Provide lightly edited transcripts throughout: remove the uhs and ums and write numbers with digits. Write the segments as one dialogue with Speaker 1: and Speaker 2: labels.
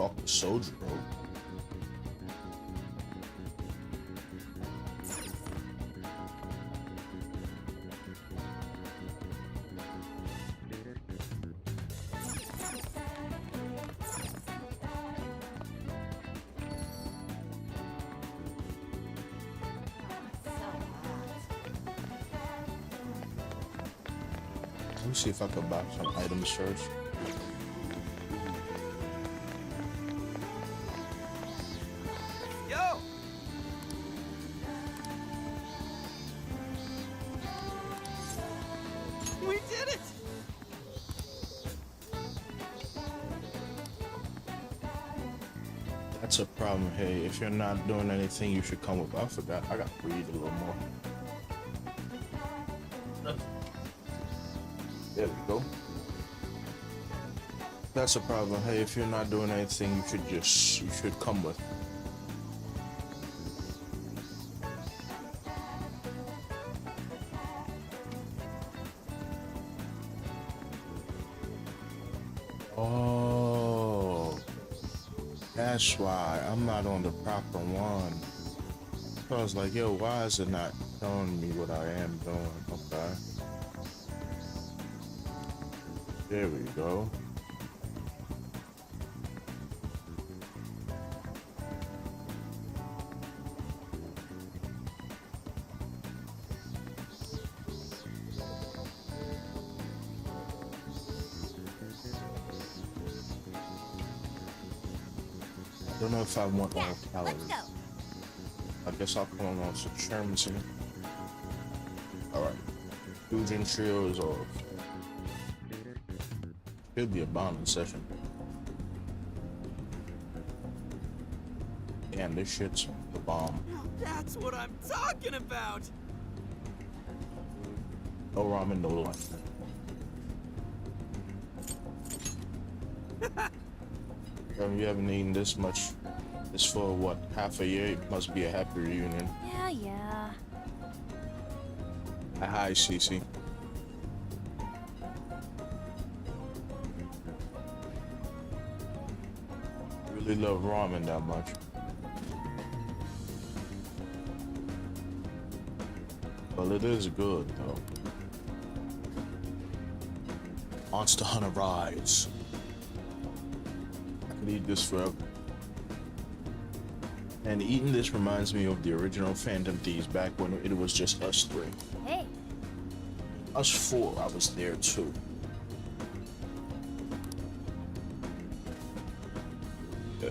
Speaker 1: stalk the soldier, bro. Let me see if I can buy some items first.
Speaker 2: Yo! We did it!
Speaker 1: That's a problem. Hey, if you're not doing anything, you should come with. I forgot. I got to read a little more. There we go. That's a problem. Hey, if you're not doing anything, you should come with. Oh, that's why I'm not on the proper one. I was like, yo, why is it not showing me what I am doing? Okay. There we go. I don't know if I want all calories.
Speaker 3: Let's go.
Speaker 1: I guess I'll come on some Sherman's here. Alright. Fusion Trio is off. It'll be a bombing session. Damn, this shit's the bomb.
Speaker 2: That's what I'm talking about!
Speaker 1: No ramen, no life. You haven't eaten this much. This for what, half a year? It must be a happy reunion.
Speaker 3: Yeah.
Speaker 1: Hi, Cece. Really love ramen that much. Well, it is good though. Monster Hunter Rise. I could eat this forever. And eating this reminds me of the original Phantom Thieves back when it was just us three.
Speaker 3: Hey.
Speaker 1: Us four, I was there too. Yeah.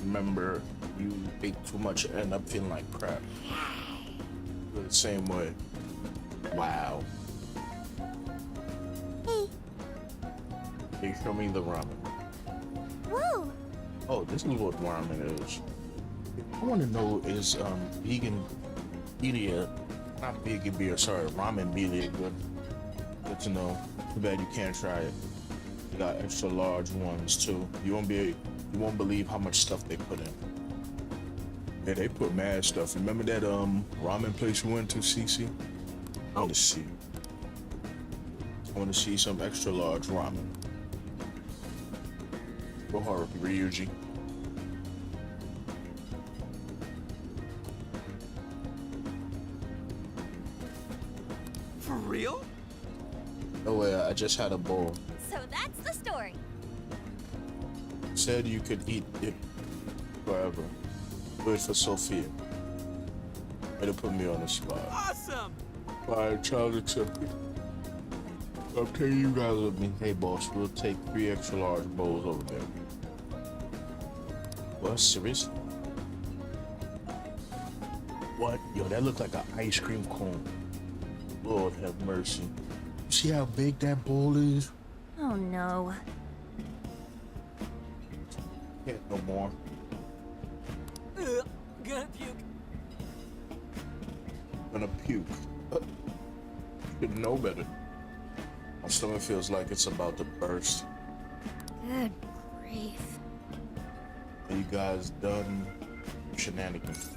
Speaker 1: Remember, you ate too much and end up feeling like crap. Feel the same way. Wow.
Speaker 3: Hey.
Speaker 1: Hey, show me the ramen.
Speaker 3: Whoa.
Speaker 1: Oh, this is what ramen is. I want to know, is vegan birria, not vegan beer, sorry, ramen birria good? Good to know. Too bad you can't try it. They got extra large ones too. You won't believe how much stuff they put in. Yeah, they put mad stuff. Remember that ramen place we went to, CC? I want to see. I want to see some extra large ramen. Go hard, Ryuji.
Speaker 2: For real?
Speaker 1: Oh wait, I just had a bowl.
Speaker 3: So that's the story.
Speaker 1: Said you could eat it forever. Wait for Sophia. Way to put me on the spot.
Speaker 2: Awesome!
Speaker 1: Alright, child accepted. I'll tell you guys with me. Hey boss, we'll take 3 extra large bowls over there. What? Serious? What? Yo, that looked like an ice cream cone. Lord have mercy. You see how big that bowl is?
Speaker 3: Oh no.
Speaker 1: Can't no more.
Speaker 2: Gonna puke.
Speaker 1: Gonna puke. Should know better. My stomach feels like it's about to burst.
Speaker 3: Good grief.
Speaker 1: Are you guys done shenanigans?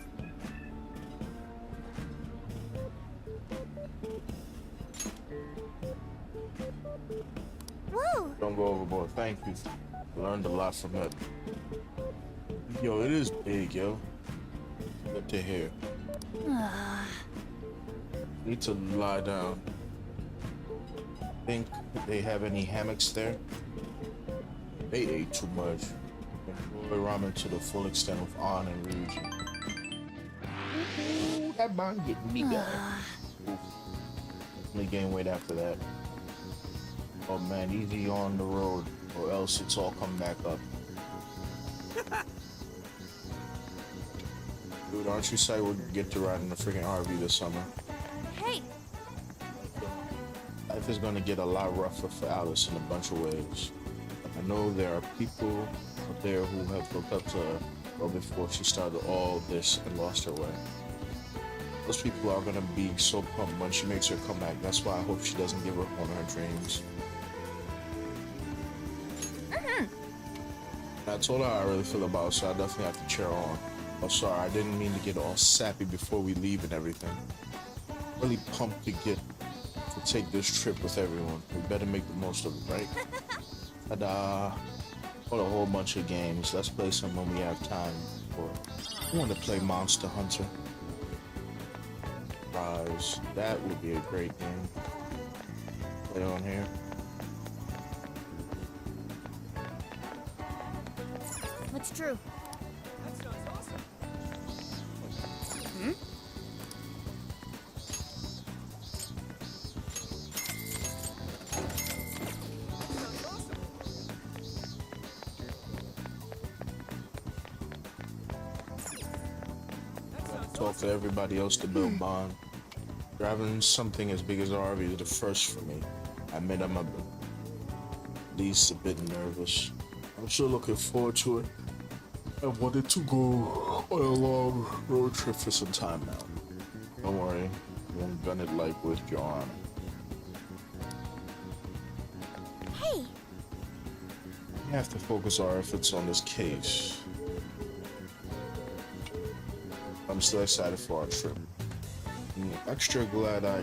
Speaker 3: Whoa.
Speaker 1: Don't go overboard. Thank you. Learned a lot from it. Yo, it is big, yo. Good to hear. Need to lie down. Think they have any hammocks there? They ate too much. Enjoy ramen to the full extent with On and Ryuji. Ooh, that man getting me going. Definitely gain weight after that. Oh man, easy on the road, or else it's all come back up. Dude, aren't you excited we'll get to ride in the freaking RV this summer?
Speaker 3: Hey,
Speaker 1: Life is gonna get a lot rougher for Alice in a bunch of ways. I know there are people out there who have looked up to her well before she started all this and lost her way. Those people are gonna be so pumped when she makes her comeback. That's why I hope she doesn't give up on her dreams. I told her how I really feel about her, so I definitely have to cheer her on. Oh, sorry, I didn't mean to get all sappy before we leave and everything. Really pumped to take this trip with everyone. We better make the most of it, right? Ta-da! What a whole bunch of games. Let's play some when we have time. I want to play Monster Hunter. Rise. That would be a great game. Play on here.
Speaker 3: what's true?
Speaker 2: That sounds awesome. Sounds awesome. That sounds
Speaker 1: Talk to everybody else to build bond. Driving something as big as an RV is the first for me. I admit I'm at least a bit nervous. I'm still looking forward to it. I wanted to go on a long road trip for some time now. Don't worry, I won't gun it like with your arm.
Speaker 3: Hey,
Speaker 1: We have to focus our efforts on this case. I'm still excited for our trip. I'm extra glad I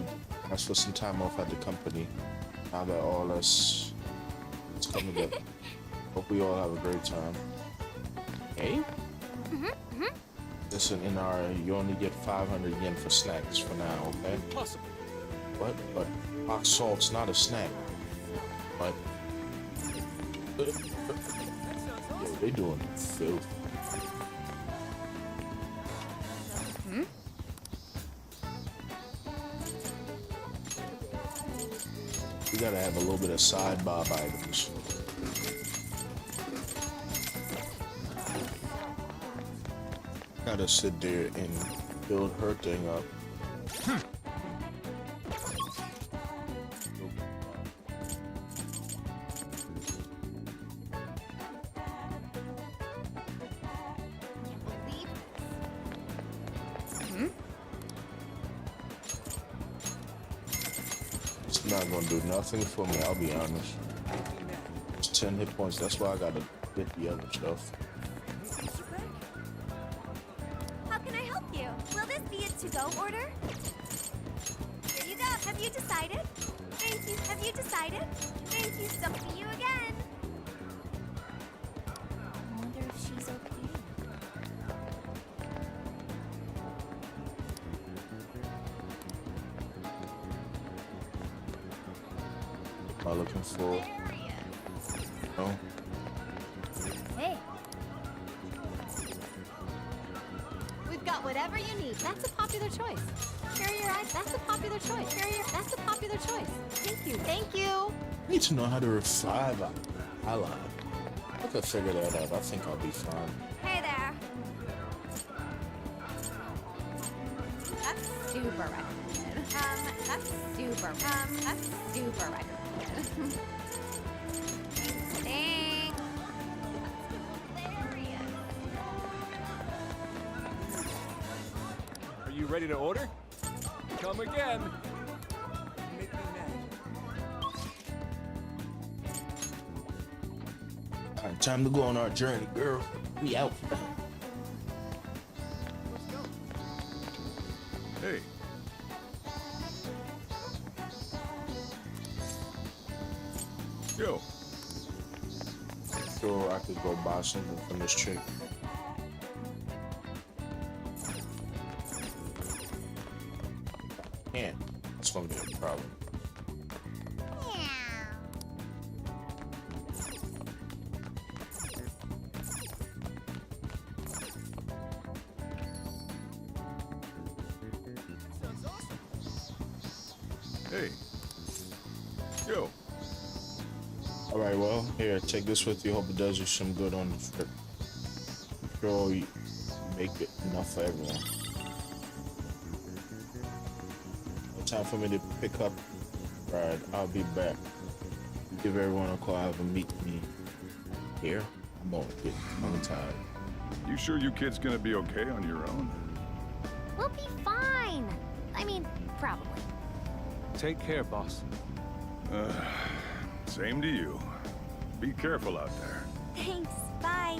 Speaker 1: asked for some time off at the company now that all this is coming together. Hope we all have a great time. Hey? Listen, in our, you only get 500 yen for snacks for now, okay?
Speaker 2: impossible.
Speaker 1: What? But rock salt's not a snack. But
Speaker 2: That sounds
Speaker 1: yo,
Speaker 2: awesome.
Speaker 1: they doing filth. We gotta have a little bit of side bob items. Gotta sit there and build her thing up. It's not gonna do nothing for me, I'll be honest. It's 10 hit points, that's why I gotta get the other stuff.
Speaker 3: how can I help you? Will this be a to-go order? Here you go. Have you decided? Thank you. Have you decided? Thank you. So see you again. I wonder if she's okay.
Speaker 1: Am I looking for? No?
Speaker 3: Hey,
Speaker 4: We've got whatever you need. That's a popular choice. Carrier eyes. That's a popular choice. Carrier. That's a popular choice. Thank you. Thank you.
Speaker 1: I need to know how to revive an ally. I could figure that out. I think I'll be fine.
Speaker 3: hey there.
Speaker 4: That's super recommended. That's super. That's super recommended.
Speaker 3: Thanks.
Speaker 2: Are you ready to order? Come again. Make me mad.
Speaker 1: Alright, time to go on our journey, girl. We out.
Speaker 2: Let's go. Hey. Yo.
Speaker 1: sure I could go buy something from this chick. Yeah, it's gonna be a problem.
Speaker 2: Hey. Yo.
Speaker 1: All right, well, here, take this with you. Hope it does you some good on the trip. Sure, you make it enough for everyone. No time for me to pick up. Right, I'll be back. Give everyone a call. Have a meet me here. I'm gonna get tongue-tied.
Speaker 2: You sure you kids gonna be okay on your own?
Speaker 3: We'll be fine. I mean, probably.
Speaker 5: Take care, boss.
Speaker 2: Same to you. Be careful out there.
Speaker 3: Thanks. Bye.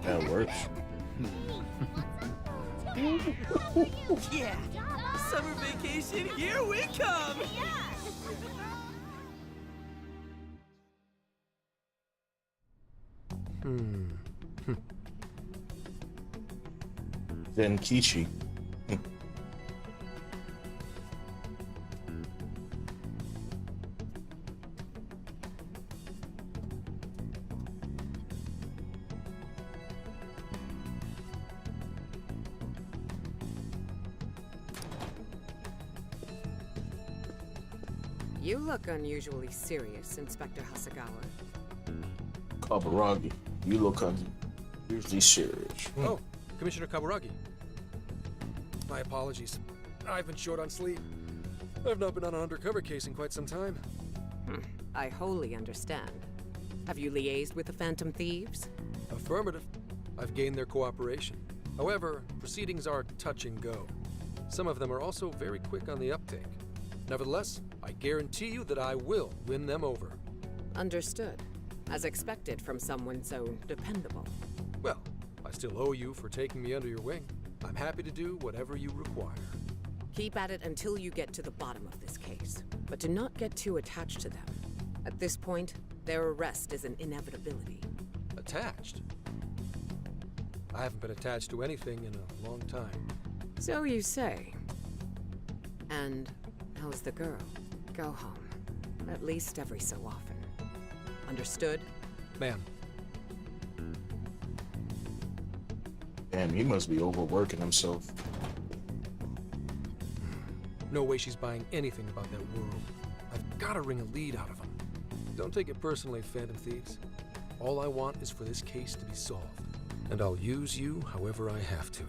Speaker 1: That works.
Speaker 6: Yeah, summer vacation, here we come!
Speaker 1: Then Kichi.
Speaker 7: You look unusually serious, Inspector Hasagawa.
Speaker 1: Kaburagi, you look unusually serious.
Speaker 8: Oh, Commissioner Kaburagi. My apologies. I've been short on sleep. I've not been on an undercover case in quite some time.
Speaker 7: I wholly understand. Have you liaised with the Phantom Thieves?
Speaker 8: Affirmative. I've gained their cooperation. However, proceedings are touch and go. Some of them are also very quick on the uptake. Nevertheless, I guarantee you that I will win them over.
Speaker 7: Understood. As expected from someone so dependable.
Speaker 8: Well, I still owe you for taking me under your wing. I'm happy to do whatever you require.
Speaker 7: Keep at it until you get to the bottom of this case. But do not get too attached to them. At this point, their arrest is an inevitability.
Speaker 8: Attached? I haven't been attached to anything in a long time.
Speaker 7: So you say. And how's the girl? Go home. At least every so often. Understood?
Speaker 8: Ma'am.
Speaker 1: Damn, he must be overworking himself.
Speaker 8: No way she's buying anything about that world. I've got to wring a lead out of him. Don't take it personally, Phantom Thieves. All I want is for this case to be solved. And I'll use you however I have to.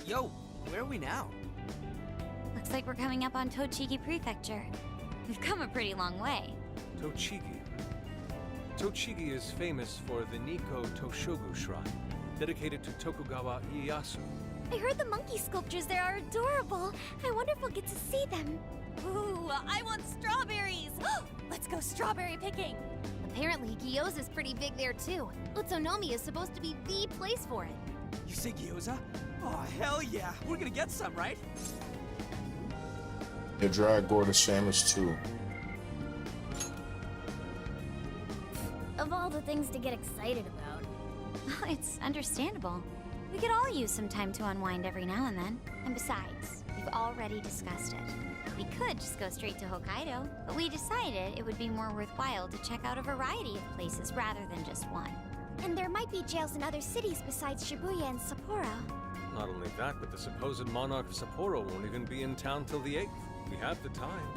Speaker 6: Yo, where are we now?
Speaker 3: Looks like we're coming up on Tochigi Prefecture. We've come a pretty long way.
Speaker 5: Tochigi. Tochigi is famous for the Nikko Toshogu Shrine, dedicated to Tokugawa Ieyasu.
Speaker 3: I heard the monkey sculptures there are adorable. I wonder if we'll get to see them. Ooh, I want strawberries! Let's go strawberry picking! Apparently, Gyoza's pretty big there too. Utsunomiya is supposed to be the place for it.
Speaker 6: You say gyoza? Oh, hell yeah. We're gonna get some, right?
Speaker 1: The dry gourd is famous too.
Speaker 3: Of all the things to get excited about, it's understandable. We could all use some time to unwind every now and then. And besides, we've already discussed it. We could just go straight to Hokkaido, but we decided it would be more worthwhile to check out a variety of places rather than just one. And there might be jails in other cities besides Shibuya and Sapporo.
Speaker 5: Not only that, but the supposed monarch of Sapporo won't even be in town till the 8th. We have the time.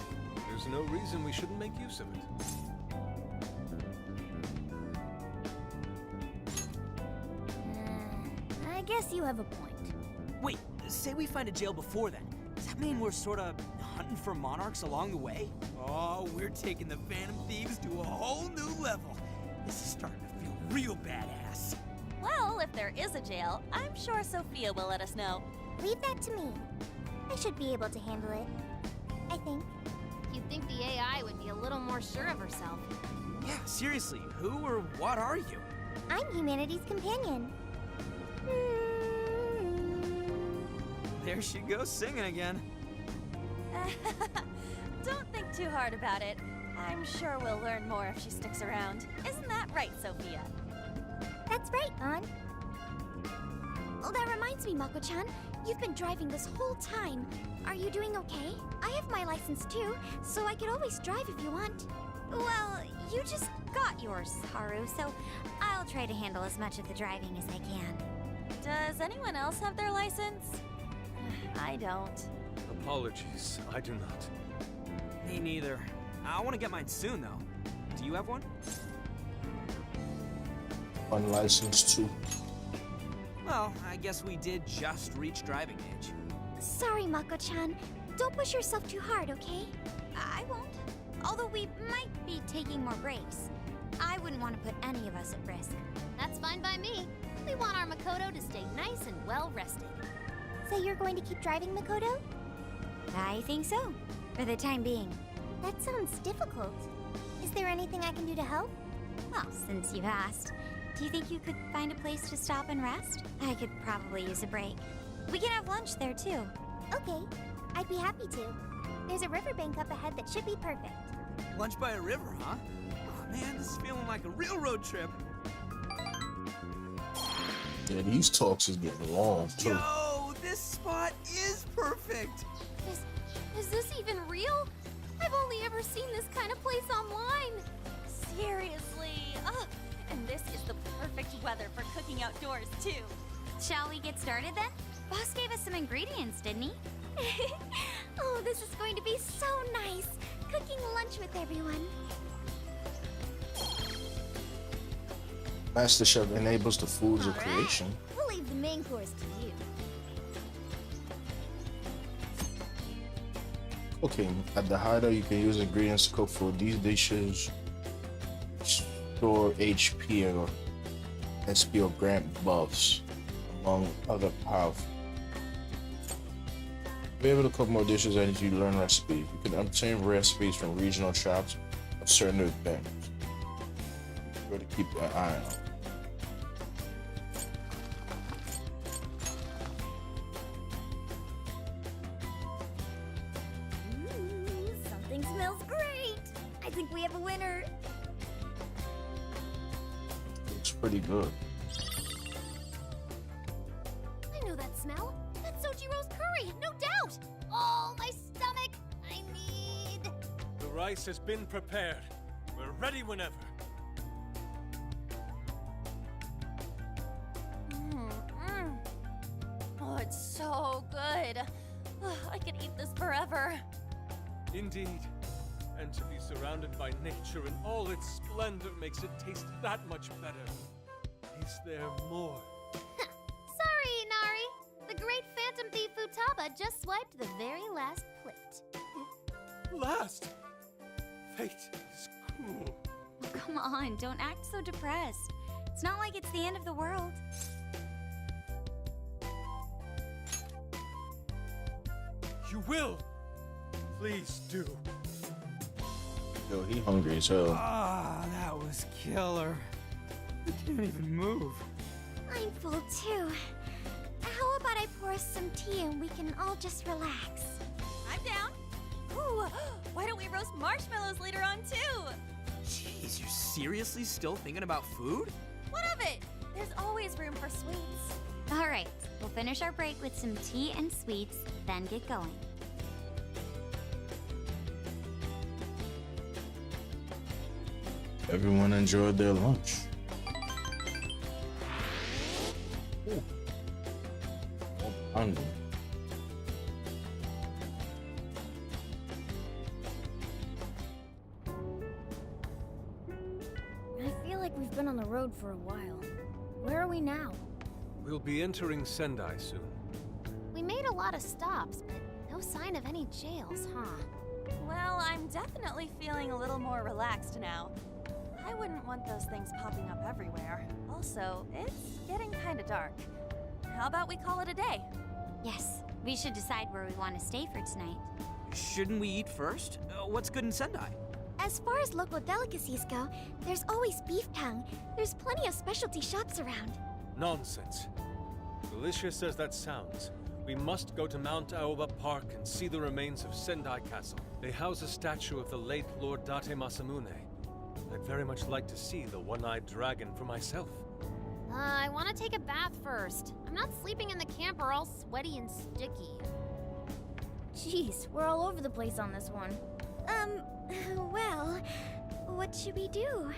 Speaker 5: There's no reason we shouldn't make use of it.
Speaker 3: I guess you have a point.
Speaker 6: Wait, say we find a jail before then. Does that mean we're sorta hunting for monarchs along the way? Oh, we're taking the Phantom Thieves to a whole new level. This is starting to feel real badass.
Speaker 9: Well, if there is a jail, I'm sure Sophia will let us know.
Speaker 3: Leave that to me. I should be able to handle it. I think.
Speaker 4: you'd think the AI would be a little more sure of herself.
Speaker 6: Yeah, seriously, who or what are you?
Speaker 3: I'm humanity's companion.
Speaker 6: There she goes singing again.
Speaker 9: Don't think too hard about it. I'm sure we'll learn more if she sticks around. Isn't that right, Sophia?
Speaker 3: That's right, An. Oh, that reminds me, Mako-chan. You've been driving this whole time. Are you doing okay? I have my license too, so I could always drive if you want. Well, you just got yours, Haru, so I'll try to handle as much of the driving as I can.
Speaker 9: Does anyone else have their license? I don't.
Speaker 5: Apologies, I do not.
Speaker 6: Me neither. I want to get mine soon, though. Do you have one?
Speaker 1: Unlicensed too.
Speaker 6: Well, I guess we did just reach driving age.
Speaker 3: Sorry, Mako-chan. Don't push yourself too hard, okay? I won't. Although we might be taking more breaks. I wouldn't want to put any of us at risk.
Speaker 4: That's fine by me. We want our Makoto to stay nice and well rested.
Speaker 3: So you're going to keep driving, Makoto? I think so, for the time being. That sounds difficult. Is there anything I can do to help? Well, since you've asked, do you think you could find a place to stop and rest? I could probably use a break. We can have lunch there, too. Okay, I'd be happy to. There's a riverbank up ahead that should be perfect.
Speaker 6: Lunch by a river, huh? Oh man, this is feeling like a real road trip.
Speaker 1: Yeah, these talks is getting long too.
Speaker 6: Yo, this spot is perfect.
Speaker 4: Is this even real? I've only ever seen this kind of place online.
Speaker 9: Seriously. Ugh. And this is the perfect weather for cooking outdoors, too.
Speaker 3: Shall we get started then? Boss gave us some ingredients, didn't he? Oh, this is going to be so nice. Cooking lunch with everyone.
Speaker 1: Master Chef enables the foods of
Speaker 4: All right.
Speaker 1: creation.
Speaker 4: We'll leave the main course to you.
Speaker 1: Cooking. At the Hideout, you can use ingredients to cook food. These dishes store HP or SP or grant buffs, among other powerful. Be able to cook more dishes as you learn recipes. You can obtain recipes from regional shops of certain things. Better keep an eye on.
Speaker 3: Something smells great. I think we have a winner.
Speaker 1: Looks pretty good.
Speaker 4: I know that smell. That's Sojiro's curry, no doubt. Oh, my stomach. I need...
Speaker 5: The rice has been prepared. We're ready whenever.
Speaker 9: Oh, it's so good. Ugh, I could eat this forever.
Speaker 5: Indeed. And to be surrounded by nature in all its splendor makes it taste that much better. Is there more?
Speaker 4: Sorry, Inari. The great phantom thief Futaba just swiped the very last plate.
Speaker 5: Last! Fate is cruel.
Speaker 3: Oh, come on, don't act so depressed. It's not like it's the end of the world.
Speaker 5: You will! Please do.
Speaker 1: Yo, he hungry as hell.
Speaker 6: Ah, that was killer. I can't even move.
Speaker 3: I'm full too. How about I pour us some tea and we can all just relax?
Speaker 9: I'm down. Ooh, why don't we roast marshmallows later on, too?
Speaker 6: Jeez, you're seriously still thinking about food?
Speaker 9: What of it? There's always room for sweets.
Speaker 3: All right, we'll finish our break with some tea and sweets, then get going.
Speaker 1: Everyone enjoyed their lunch. Ooh. I'm hungry.
Speaker 4: I feel like we've been on the road for a while. Where are we now?
Speaker 5: We'll be entering Sendai soon.
Speaker 4: We made a lot of stops, but no sign of any jails, huh?
Speaker 9: Well, I'm definitely feeling a little more relaxed now. I wouldn't want those things popping up everywhere. Also, it's getting kind of dark. How about we call it a day?
Speaker 3: Yes, we should decide where we want to stay for tonight.
Speaker 6: Shouldn't we eat first? What's good in Sendai?
Speaker 3: As far as local delicacies go, there's always beef tongue. There's plenty of specialty shops around.
Speaker 5: Nonsense. Delicious as that sounds, we must go to Mount Aoba Park and see the remains of Sendai Castle. They house a statue of the late Lord Date Masamune. I'd very much like to see the one-eyed dragon for myself.
Speaker 4: I want to take a bath first. I'm not sleeping in the camper all sweaty and sticky.
Speaker 3: Jeez, we're all over the place on this one. Well, what should we do?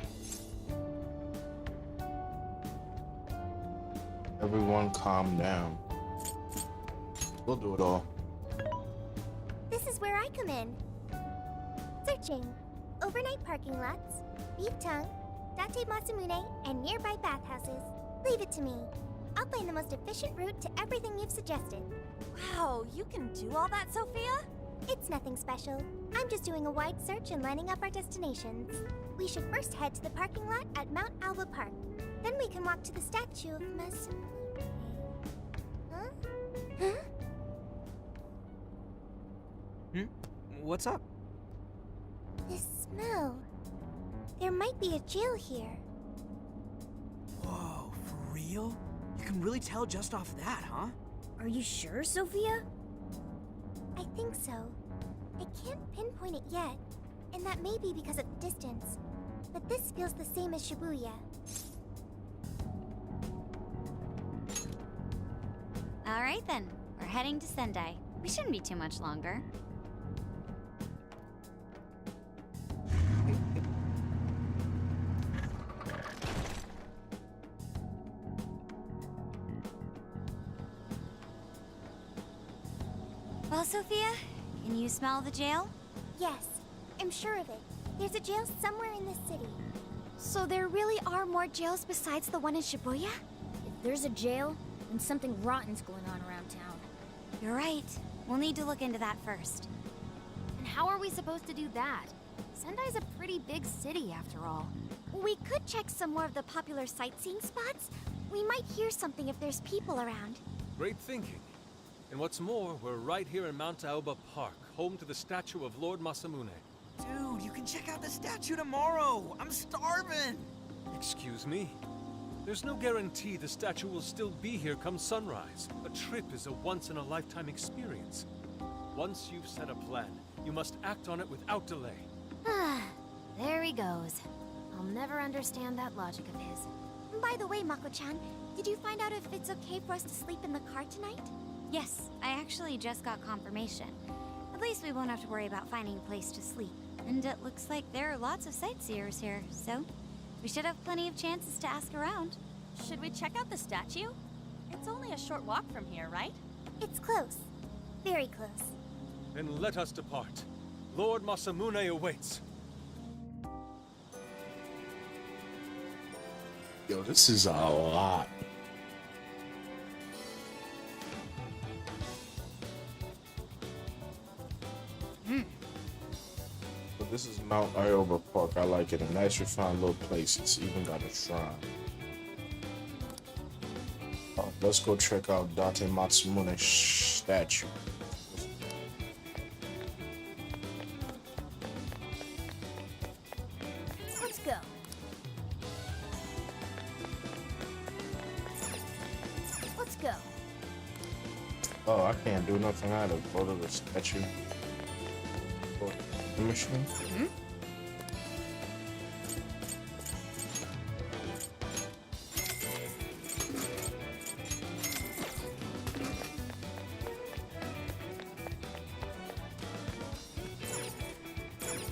Speaker 1: Everyone calm down. We'll do it all.
Speaker 3: This is where I come in. Searching. Overnight parking lots, beef tongue, Date Masamune, and nearby bathhouses. Leave it to me. I'll find the most efficient route to everything you've suggested.
Speaker 9: Wow, you can do all that, Sophia?
Speaker 3: It's nothing special. I'm just doing a wide search and lining up our destinations. We should first head to the parking lot at Mount Alba Park. Then we can walk to the statue of Masamune. Huh?
Speaker 6: What's up?
Speaker 3: This smell. There might be a jail here.
Speaker 6: Whoa, for real? You can really tell just off that, huh?
Speaker 3: Are you sure, Sophia? I think so. I can't pinpoint it yet, and that may be because of the distance. But this feels the same as Shibuya.
Speaker 10: All right then, we're heading to Sendai. We shouldn't be too much longer. Well, Sophia, can you smell the jail?
Speaker 3: Yes, I'm sure of it. There's a jail somewhere in this city. So there really are more jails besides the one in Shibuya?
Speaker 4: If there's a jail, then something rotten's going on around town.
Speaker 10: You're right. We'll need to look into that first.
Speaker 4: And how are we supposed to do that? Sendai's a pretty big city, after all.
Speaker 3: We could check some more of the popular sightseeing spots. We might hear something if there's people around.
Speaker 5: Great thinking. And what's more, we're right here in Mount Aoba Park, home to the statue of Lord Masamune.
Speaker 6: Dude, you can check out the statue tomorrow! I'm starving!
Speaker 5: Excuse me? There's no guarantee the statue will still be here come sunrise. A trip is a once-in-a-lifetime experience. Once you've set a plan, you must act on it without delay.
Speaker 4: There he goes. I'll never understand that logic of his.
Speaker 3: By the way, Mako-chan, did you find out if it's okay for us to sleep in the car tonight?
Speaker 10: Yes, I actually just got confirmation. At least we won't have to worry about finding a place to sleep. And it looks like there are lots of sightseers here, so we should have plenty of chances to ask around.
Speaker 9: Should we check out the statue? It's only a short walk from here, right?
Speaker 3: It's close. Very close.
Speaker 5: Then let us depart. Lord Masamune awaits.
Speaker 1: Yo, this is a lot. But this is Mount Aoba Park. I like it. A nice refined little place. It's even got a shrine. Let's go check out Date Matsumone's statue.
Speaker 4: Let's go. Let's go.
Speaker 1: Oh, I can't do nothing either. Go to the statue. Go to the machine.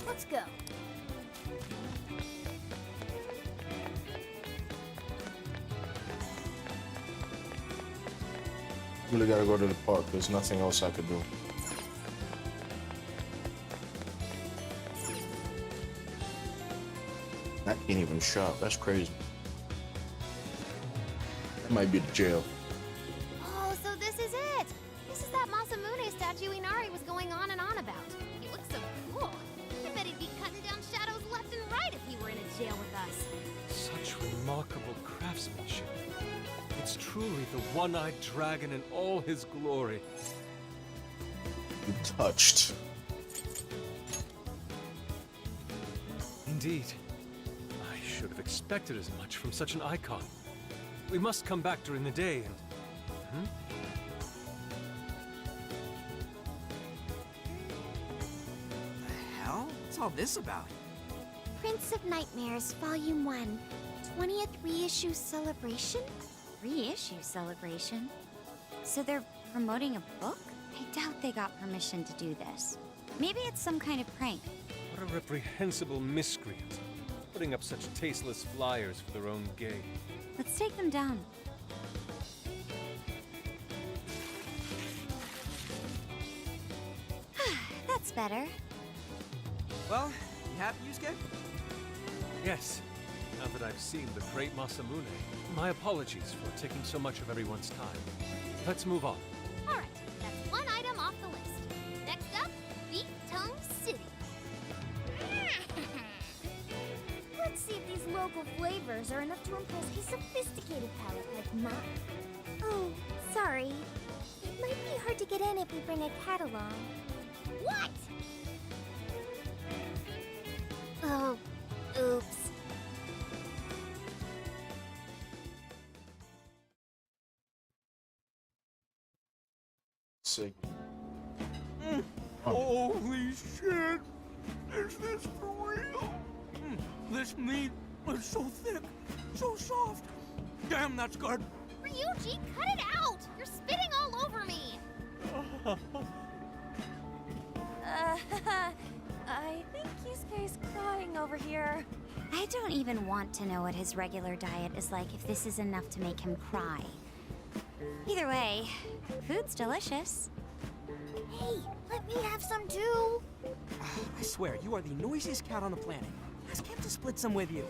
Speaker 4: Let's go.
Speaker 1: Really gotta go to the park. There's nothing else I could do. I can't even shop. That's crazy. That might be the jail.
Speaker 4: Oh, so this is it! This is that Masamune statue Inari was going on and on about. He looks so cool. I bet he'd be cutting down shadows left and right if he were in a jail with us.
Speaker 5: Such remarkable craftsmanship. It's truly the one-eyed dragon in all his glory.
Speaker 1: I'm touched.
Speaker 5: Indeed. I should have expected as much from such an icon. We must come back during the day and...
Speaker 6: The hell? What's all this about?
Speaker 4: Prince of Nightmares, Volume 1. 20th reissue celebration?
Speaker 3: Reissue celebration? So they're promoting a book? I doubt they got permission to do this. Maybe it's some kind of prank.
Speaker 5: What a reprehensible miscreant. Putting up such tasteless flyers for their own gain.
Speaker 3: Let's take them down. That's better.
Speaker 6: Well, you happy, Yusuke?
Speaker 5: Yes. Now that I've seen the great Masamune, my apologies for taking so much of everyone's time. Let's move on.
Speaker 4: Alright, that's one item off the list. Next up, Beef Tongue City. Let's see if these local flavors are enough to impress his sophisticated palate like mine. Oh, sorry. It might be hard to get in if we bring a cat along. What? Oh, oops.
Speaker 1: Sick.
Speaker 6: Holy shit! Is this for real? This meat is so thick, so soft. Damn, that's good.
Speaker 4: Ryuji, cut it out! You're spitting all over me!
Speaker 9: I think Yusuke's crying over here.
Speaker 3: I don't even want to know what his regular diet is like if this is enough to make him cry. Either way, food's delicious.
Speaker 4: Hey, let me have some too!
Speaker 6: I swear, you are the noisiest cat on the planet. Ask him to split some with you.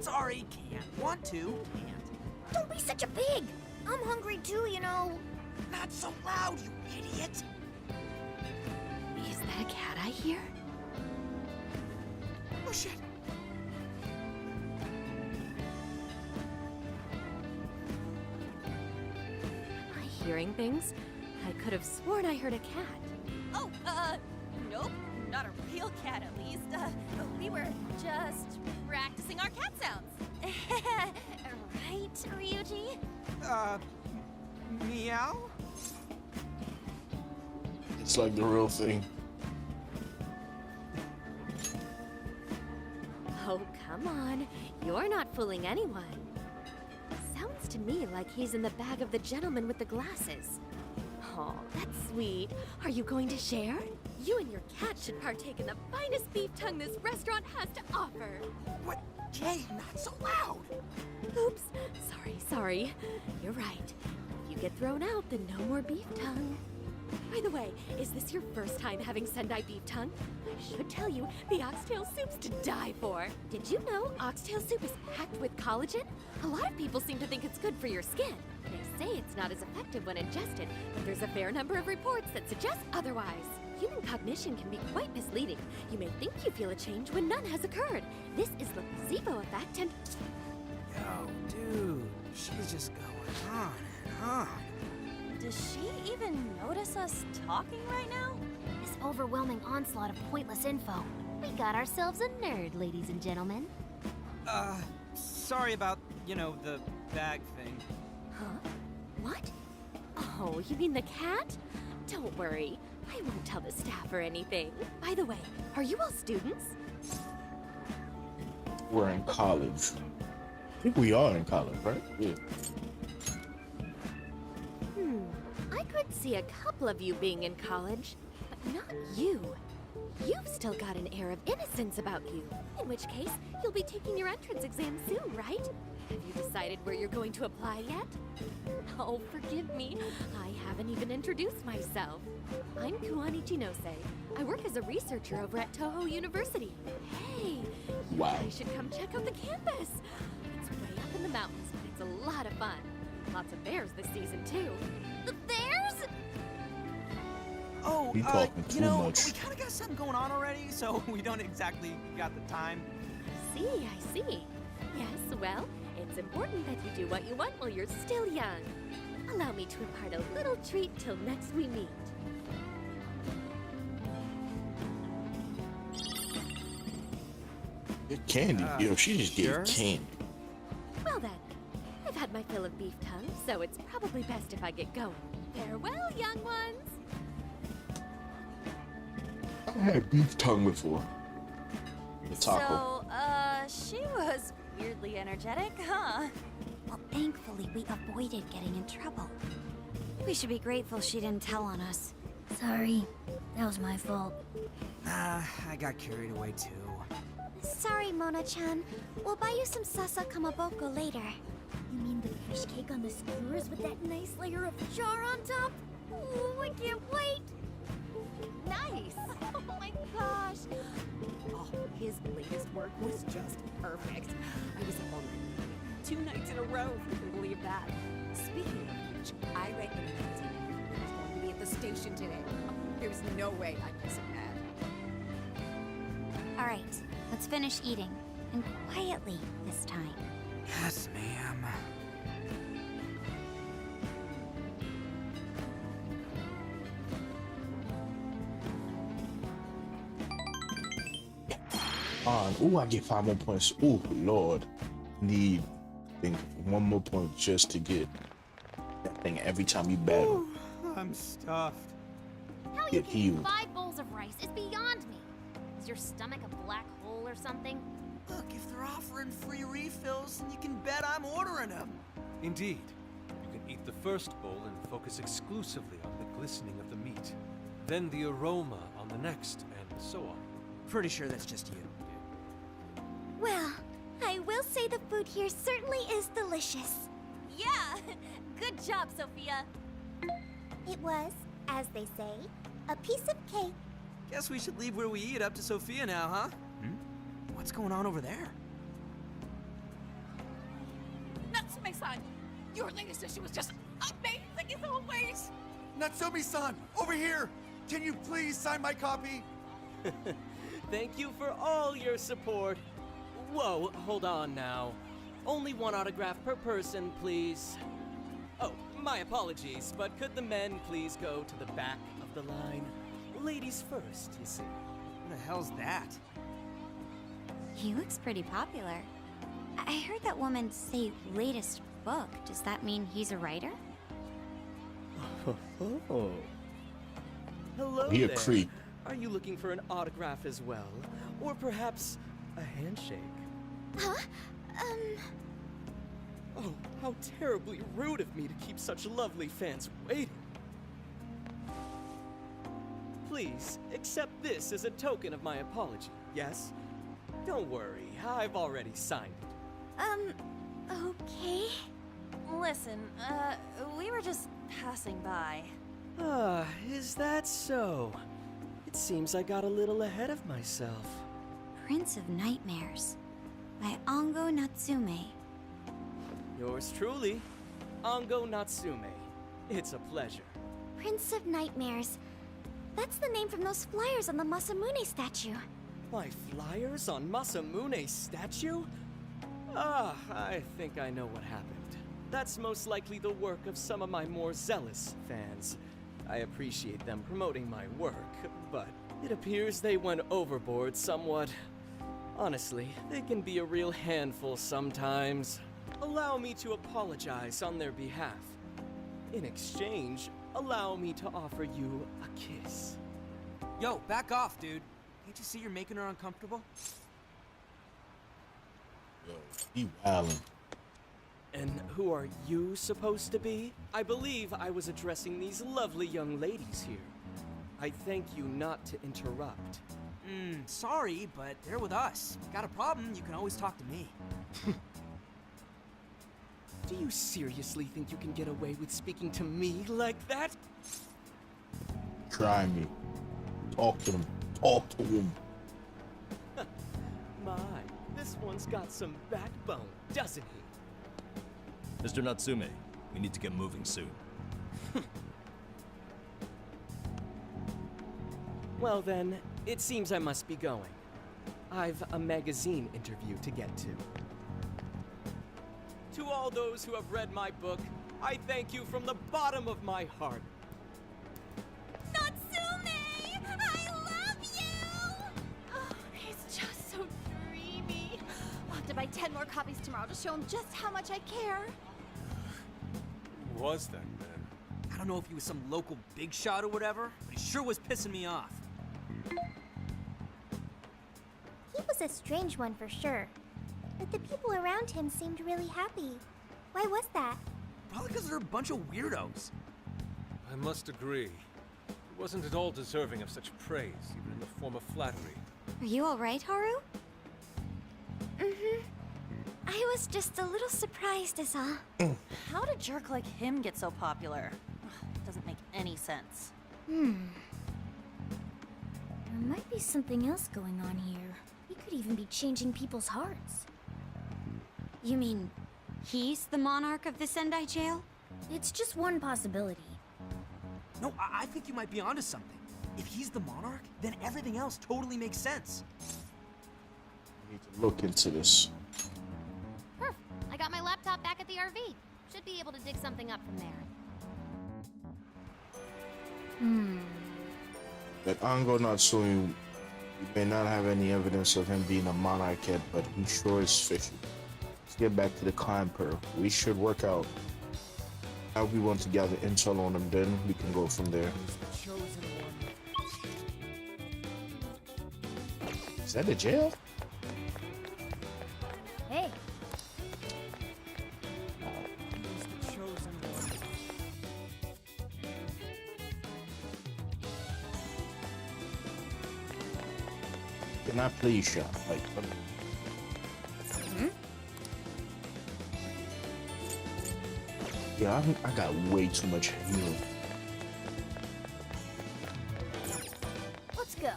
Speaker 6: Sorry, can't. Want to, can't.
Speaker 4: Don't be such a pig! I'm hungry too, you know.
Speaker 6: Not so loud, you idiot!
Speaker 10: Is that a cat I hear?
Speaker 6: Oh shit!
Speaker 10: Am I hearing things? I could have sworn I heard a cat.
Speaker 9: Oh, nope. Not a real cat, at least. We were just practicing our cat sounds. Right, Ryuji?
Speaker 6: Meow?
Speaker 1: It's like the real thing.
Speaker 10: Oh, come on. You're not fooling anyone. Sounds to me like he's in the bag of the gentleman with the glasses. Oh, that's sweet. Are you going to share? You and your cat should partake in the finest beef tongue this restaurant has to offer.
Speaker 6: What? Jay, not so loud!
Speaker 10: Oops. Sorry. You're right. If you get thrown out, then no more beef tongue. By the way, is this your first time having Sendai beef tongue? I should tell you, the oxtail soup's to die for. Did you know oxtail soup is packed with collagen? A lot of people seem to think it's good for your skin. They say it's not as effective when ingested, but there's a fair number of reports that suggest otherwise. Human cognition can be quite misleading. You may think you feel a change when none has occurred. This is the placebo effect and...
Speaker 6: Yo, dude, she's just going on and on.
Speaker 9: Does she even notice us talking right now?
Speaker 4: This overwhelming onslaught of pointless info. We got ourselves a nerd, ladies and gentlemen.
Speaker 6: Sorry about, the bag thing.
Speaker 10: Huh? What? Oh, you mean the cat? Don't worry. I won't tell the staff or anything. By the way, are you all students?
Speaker 1: We're in college. I think we are in college, right? Yeah.
Speaker 10: I could see a couple of you being in college, but not you. You've still got an air of innocence about you. In which case, you'll be taking your entrance exam soon, right? Have you decided where you're going to apply yet? Oh, forgive me. I haven't even introduced myself. I'm Kuani Chinose. I work as a researcher over at Toho University. Hey, you guys should come check out the campus. It's way up in the mountains, but it's a lot of fun. Lots of bears this season, too.
Speaker 4: The bears?
Speaker 6: Oh,
Speaker 1: You talking too much.
Speaker 6: we kind of got something going on already, so we don't exactly got the time.
Speaker 10: I see. Yes, well, it's important that you do what you want while you're still young. A
Speaker 11: Allow me to impart a little treat till next we meet.
Speaker 1: Get candy. Yo, she just gave candy.
Speaker 11: Well then, I've had my fill of beef tongue, so it's probably best if I get going. Farewell, young ones!
Speaker 1: I had beef tongue before. The taco.
Speaker 9: So, she was weirdly energetic, huh?
Speaker 3: Well, thankfully, we avoided getting in trouble. We should be grateful she didn't tell on us.
Speaker 4: Sorry, that was my fault.
Speaker 6: I got carried away too.
Speaker 4: Sorry, Mona-chan. We'll buy you some sasa kamaboko later. You mean the fish cake on the skewers with that nice layer of char on top? Oh, I can't wait!
Speaker 11: Nice! Oh my gosh! Oh, his latest work was just perfect. I was up all night, 2 nights in a row, if you can believe that. Speaking of which, I reckon he's going to be at the station today. There's no way I'm missing that.
Speaker 3: All right, let's finish eating. And quietly this time.
Speaker 6: Yes, ma'am.
Speaker 1: On. Ooh, I get 5 more points. Ooh, Lord. Need, I think, 1 more point just to get that thing every time you battle.
Speaker 6: I'm stuffed.
Speaker 4: How you
Speaker 1: Get
Speaker 4: can eat
Speaker 1: healed.
Speaker 4: 5 bowls of rice is beyond me. Is your stomach a black hole or something?
Speaker 6: Look, if they're offering free refills, then you can bet I'm ordering them.
Speaker 5: Indeed. You can eat the first bowl and focus exclusively on the glistening of the meat. Then the aroma on the next, and so on.
Speaker 6: Pretty sure that's just you.
Speaker 4: Well, I will say the food here certainly is delicious.
Speaker 9: Yeah! Good job, Sophia!
Speaker 4: It was, as they say, a piece of cake.
Speaker 6: Guess we should leave where we eat up to Sophia now, huh? What's going on over there?
Speaker 11: Natsume-san, your latest issue was just amazing as always!
Speaker 12: Natsumi-san, over here! Can you please sign my copy?
Speaker 13: Thank you for all your support. Whoa, hold on now. Only 1 autograph per person, please. Oh, my apologies, but could the men please go to the back of the line? Ladies first, you see.
Speaker 6: What the hell's that?
Speaker 3: He looks pretty popular. I heard that woman say latest book. Does that mean he's a writer?
Speaker 13: Oh. Hello
Speaker 1: He a
Speaker 13: there.
Speaker 1: creep.
Speaker 13: Are you looking for an autograph as well? Or perhaps a handshake?
Speaker 4: Huh?
Speaker 13: Oh, how terribly rude of me to keep such lovely fans waiting. Please, accept this as a token of my apology, yes? Don't worry, I've already signed it.
Speaker 4: Okay.
Speaker 9: Listen, we were just passing by.
Speaker 13: Ah, is that so? It seems I got a little ahead of myself.
Speaker 3: Prince of Nightmares by Ango Natsume.
Speaker 13: Yours truly, Ango Natsume. It's a pleasure.
Speaker 4: Prince of Nightmares. That's the name from those flyers on the Masamune statue.
Speaker 13: My flyers on Masamune's statue? Ah, I think I know what happened. That's most likely the work of some of my more zealous fans. I appreciate them promoting my work, but it appears they went overboard somewhat. Honestly, they can be a real handful sometimes. Allow me to apologize on their behalf. In exchange, allow me to offer you a kiss.
Speaker 6: Yo, back off, dude. Can't you see you're making her uncomfortable?
Speaker 1: Yo, he wildin'.
Speaker 13: And who are you supposed to be? I believe I was addressing these lovely young ladies here. I thank you not to interrupt.
Speaker 6: Sorry, but they're with us. Got a problem, you can always talk to me.
Speaker 13: Do you seriously think you can get away with speaking to me like that?
Speaker 1: Try me. Talk to him. Talk to him.
Speaker 13: My, this one's got some backbone, doesn't he?
Speaker 2: Mr. Natsume, we need to get moving soon.
Speaker 13: Well then, it seems I must be going. I've a magazine interview to get to. To all those who have read my book, I thank you from the bottom of my heart.
Speaker 9: Natsume! I love you! Oh, he's just so dreamy. I'll have to buy 10 more copies tomorrow to show him just how much I care.
Speaker 5: Who was that man?
Speaker 6: I don't know if he was some local big shot or whatever, but he sure was pissing me off.
Speaker 4: He was a strange one for sure. But the people around him seemed really happy. Why was that?
Speaker 6: Probably because they're a bunch of weirdos.
Speaker 5: I must agree. He wasn't at all deserving of such praise, even in the form of flattery.
Speaker 10: Are you alright, Haru?
Speaker 3: Mm-hmm. I was just a little surprised is all.
Speaker 9: How'd a jerk like him get so popular? Ugh, doesn't make any sense.
Speaker 4: There might be something else going on here. He could even be changing people's hearts.
Speaker 10: You mean he's the monarch of the Sendai jail?
Speaker 4: It's just one possibility.
Speaker 6: No, I think you might be onto something. If he's the monarch, then everything else totally makes sense.
Speaker 1: I need to look into this.
Speaker 14: Perf. I got my laptop back at the RV. Should be able to dig something up from there.
Speaker 1: That Ango Natsume, we may not have any evidence of him being a monarch yet, but he sure is fishy. Let's get back to the climb perf. We should work out how we want to gather intel on him, then we can go from there. Is that a jail?
Speaker 4: Hey,
Speaker 1: Can I please shot? Like, yeah, I got way too much healing.
Speaker 4: let's go.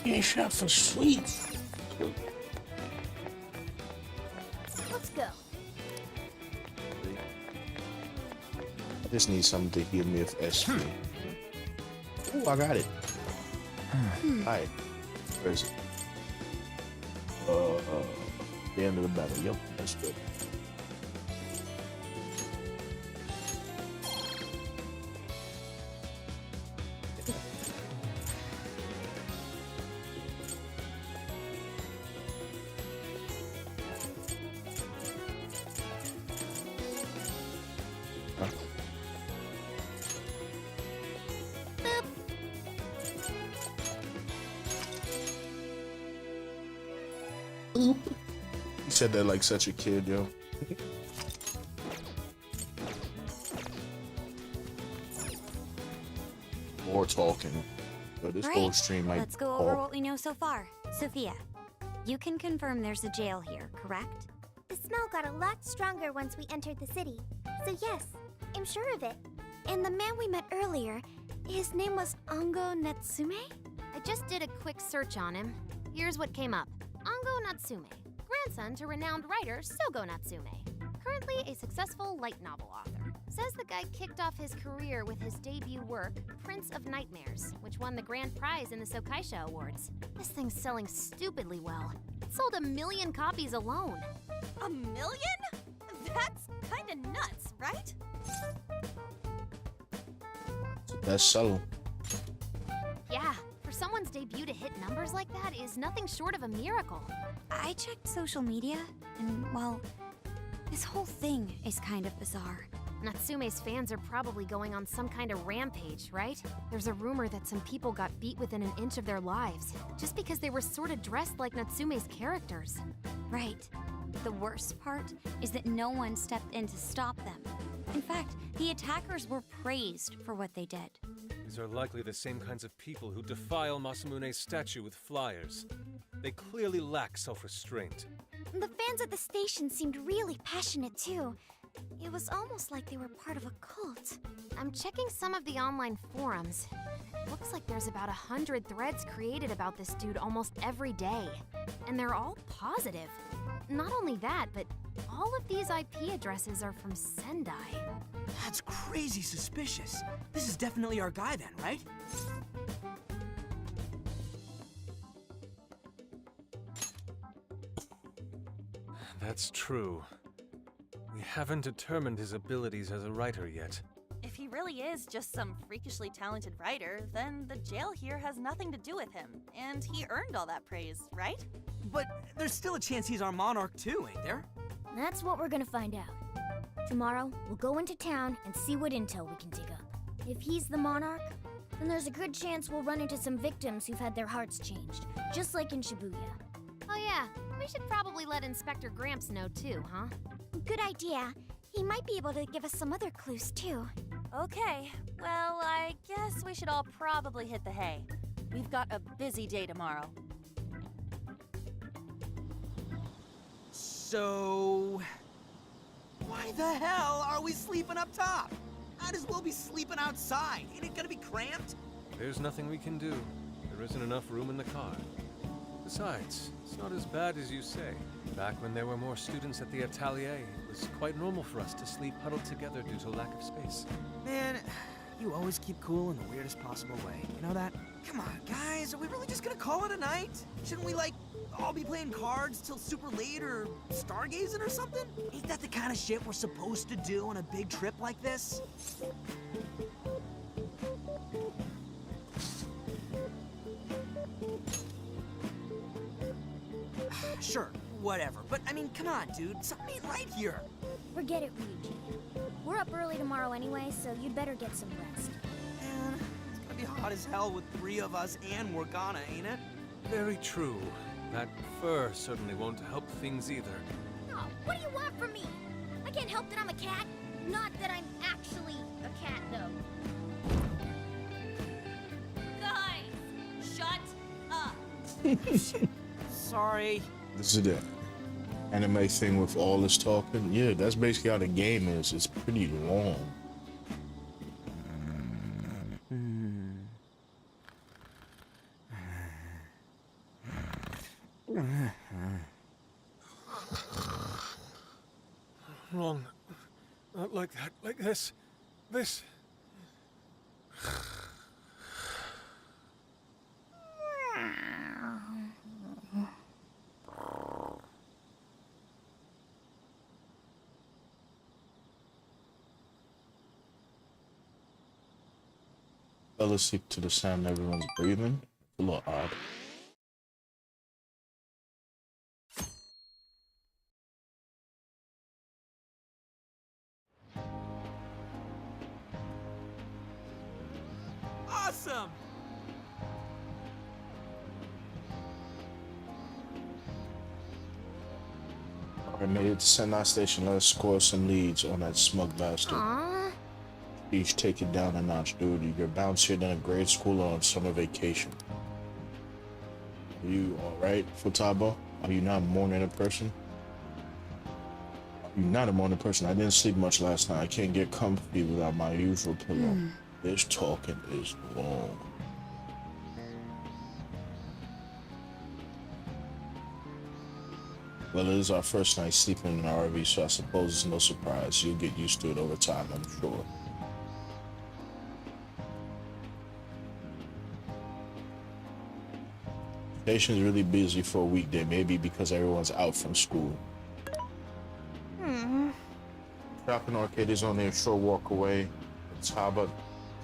Speaker 1: You ain't shot for sweets.
Speaker 4: Let's go.
Speaker 1: I just need something to heal me with SP. Ooh, I got it. Alright. Where is it? The end of the battle. Yep, that's good. You said that like such a kid, yo. More talking. But this whole
Speaker 10: Right.
Speaker 1: stream might
Speaker 10: Let's go over what we know so far. Sophia, you can confirm there's a jail here, correct?
Speaker 4: The smell got a lot stronger once we entered the city. So yes, I'm sure of it.
Speaker 3: And the man we met earlier, his name was Ango Natsume?
Speaker 14: I just did a quick search on him. Here's what came up. Ango Natsume, grandson to renowned writer Sogo Natsume. Currently a successful light novel author. Says the guy kicked off his career with his debut work, Prince of Nightmares, which won the grand prize in the Sokaisha Awards. This thing's selling stupidly well. It sold 1 million copies alone.
Speaker 9: 1 million? That's kinda nuts, right?
Speaker 1: That's so.
Speaker 14: Yeah, for someone's debut to hit numbers like that is nothing short of a miracle.
Speaker 10: I checked social media, and well, this whole thing is kind of bizarre.
Speaker 14: Natsume's fans are probably going on some kind of rampage, right? There's a rumor that some people got beat within an inch of their lives, just because they were sort of dressed like Natsume's characters.
Speaker 10: Right. The worst part is that no one stepped in to stop them. In fact, the attackers were praised for what they did.
Speaker 5: These are likely the same kinds of people who defile Masamune's statue with flyers. They clearly lack self-restraint.
Speaker 3: The fans at the station seemed really passionate too. It was almost like they were part of a cult.
Speaker 14: I'm checking some of the online forums. Looks like there's about 100 threads created about this dude almost every day. And they're all positive. Not only that, but all of these IP addresses are from Sendai.
Speaker 6: That's crazy suspicious. This is definitely our guy then, right?
Speaker 5: That's true. We haven't determined his abilities as a writer yet.
Speaker 9: If he really is just some freakishly talented writer, then the jail here has nothing to do with him, and he earned all that praise, right?
Speaker 6: But there's still a chance he's our monarch too, ain't there?
Speaker 4: That's what we're gonna find out. Tomorrow, we'll go into town and see what intel we can dig up. If he's the monarch, then there's a good chance we'll run into some victims who've had their hearts changed, just like in Shibuya.
Speaker 14: Oh yeah, we should probably let Inspector Gramps know too, huh?
Speaker 4: Good idea. He might be able to give us some other clues, too.
Speaker 9: Okay, well, I guess we should all probably hit the hay. We've got a busy day tomorrow.
Speaker 6: So... why the hell are we sleeping up top? Might as well be sleeping outside. Ain't it gonna be cramped?
Speaker 5: There's nothing we can do. There isn't enough room in the car. Besides, it's not as bad as you say. Back when there were more students at the atelier, it was quite normal for us to sleep huddled together due to lack of space.
Speaker 6: Man, you always keep cool in the weirdest possible way. You know that? Come on, guys, are we really just gonna call it a night? Shouldn't we, like, all be playing cards till super late or stargazing or something? Ain't that the kind of shit we're supposed to do on a big trip like this? Sure, whatever. But, I mean, come on, dude. Something ain't right here.
Speaker 4: Forget it, Ryuji. We're up early tomorrow anyway, so you'd better get some rest.
Speaker 6: Man, it's gonna be hot as hell with 3 of us and Morgana, ain't it?
Speaker 5: Very true. That fur certainly won't help things either.
Speaker 4: Oh, what do you want from me? I can't help that I'm a cat. Not that I'm actually a cat, though.
Speaker 9: Guys, shut up.
Speaker 6: Sorry.
Speaker 1: This is the anime thing with all this talking. Yeah, that's basically how the game is. It's pretty long.
Speaker 5: Wrong. Not like that. Like this. This.
Speaker 1: Fell asleep to the sound everyone's breathing. A little odd.
Speaker 6: Awesome!
Speaker 1: Alright, made it to Sendai Station. Let's score some leads on that smug bastard.
Speaker 4: Aww.
Speaker 1: Each take it down a notch, dude. You're bouncier than a grade school on summer vacation. Are you alright, Futaba? Are you not a morning person? You're not a morning person. I didn't sleep much last night. I can't get comfy without my usual pillow. This talking is long. Well, it is our first night sleeping in an RV, so I suppose it's no surprise. You'll get used to it over time, I'm sure. Station's really busy for a weekday, maybe because everyone's out from school. Shopping arcade is only a short walk away. The Taba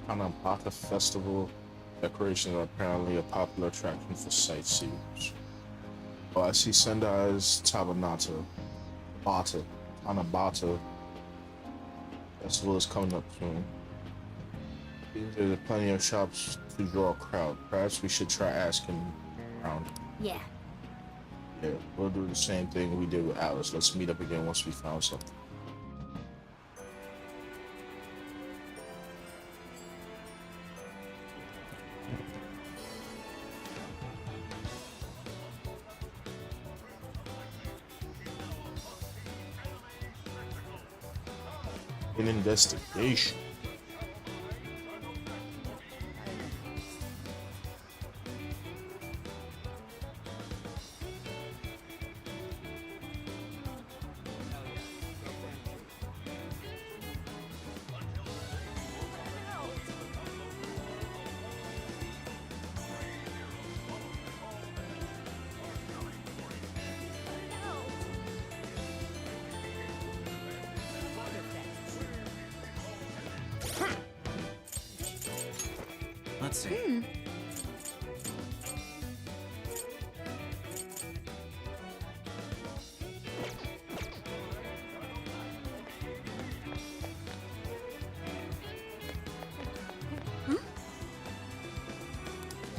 Speaker 1: Tanabata Festival decorations are apparently a popular attraction for sightseers. Oh, I see Sendai's Tabanata. Tanabata Festival is coming up soon. There are plenty of shops to draw a crowd. Perhaps we should try asking around.
Speaker 4: Yeah.
Speaker 1: Yeah, we'll do the same thing we did with Alice. Let's meet up again once we found something. An investigation.
Speaker 6: Let's see.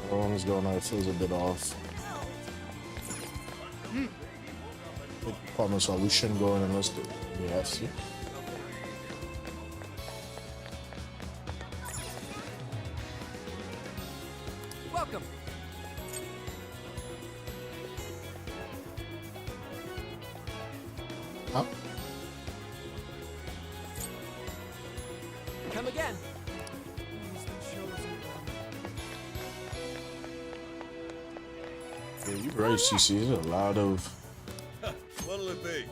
Speaker 1: Everyone's going on, it feels a bit off. The comments are we shouldn't go in unless the yeah, see.
Speaker 2: Welcome.
Speaker 1: Huh?
Speaker 2: Come again.
Speaker 1: Yeah, you're right, CC. There's a lot of
Speaker 12: What'll it be?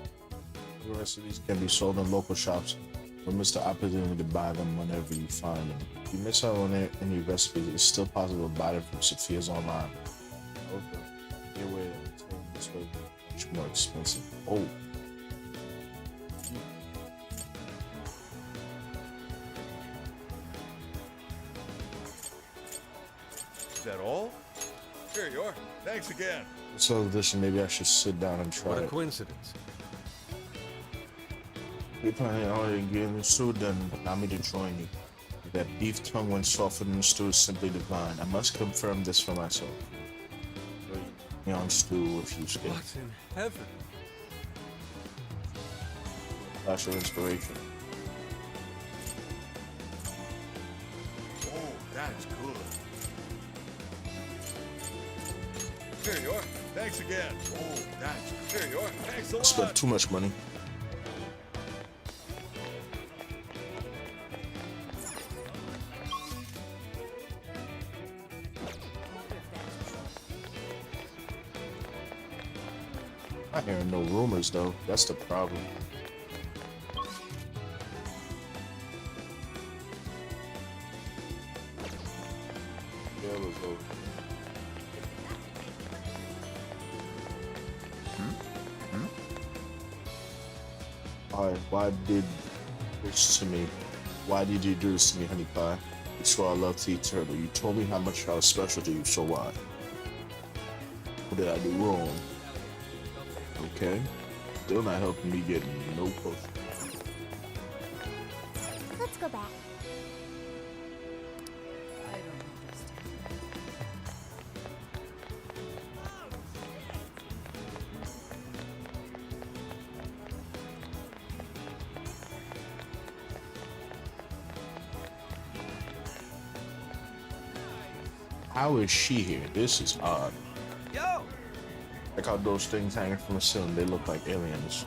Speaker 1: the rest of these can be sold in local shops. But miss the opportunity to buy them whenever you find them. If you miss out on any recipes, it's still possible to buy them from Sophia's online. Okay. Your way to obtain this way much more expensive. Oh.
Speaker 12: Is that all? Here you are. Thanks again.
Speaker 1: So edition, maybe I should sit down and try
Speaker 5: What a
Speaker 1: it.
Speaker 5: coincidence.
Speaker 1: You're planning on getting sued, then allow me to join you. That beef tongue when softened in the stew is simply divine. I must confirm this for myself. Young stew with you skin.
Speaker 5: What in heaven?
Speaker 1: Flash of inspiration.
Speaker 12: Oh, that's good. Here you are. Thanks again. Oh, that's here you are. Thanks a
Speaker 1: I
Speaker 12: lot.
Speaker 1: spent too much money. I'm not hearing no rumors though. That's the problem. Yeah, let's go. Why did this to me? Why did you do this to me, honey pie? You swore I love to eat turtle. You told me how much I was special to you, so why? What did I do wrong? Okay. Still not helping me get no closer.
Speaker 4: Let's go back.
Speaker 1: How is she here? This is odd.
Speaker 6: Yo!
Speaker 1: Like how those things hanging from the ceiling, they look like aliens.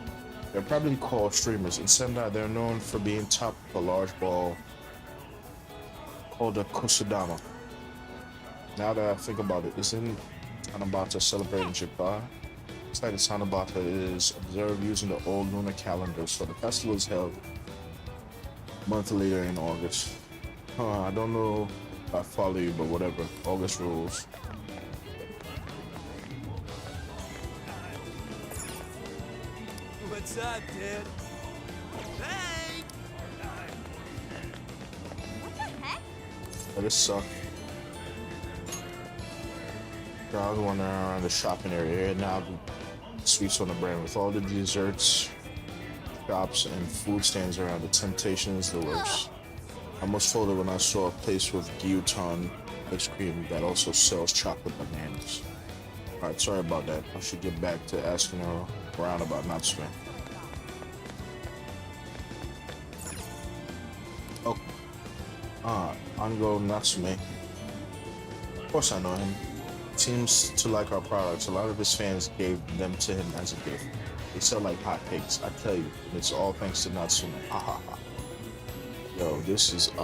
Speaker 1: They're probably called streamers. In Sendai, they're known for being top of a large ball called a kusudama. Now that I think about it, isn't Tanabata celebrating Japan? It's like Tanabata is observed using the old lunar calendar, so the festival is held a month later in August. I don't know if I follow you, but whatever. August rules.
Speaker 6: What's up, dude? Hey!
Speaker 4: What the heck?
Speaker 1: That is suck. I was wandering around the shopping area here now. Sweets on the brand with all the desserts, shops, and food stands around. The temptation is the worst. I almost folded when I saw a place with Gyutan ice cream that also sells chocolate bananas. Alright, sorry about that. I should get back to asking her around about Natsume. Oh. Ango Natsume. Of course I know him. Seems to like our products. A lot of his fans gave them to him as a gift. They sell like hotcakes, I tell you. And it's all thanks to Natsume. Ha ha ha. Yo, this is a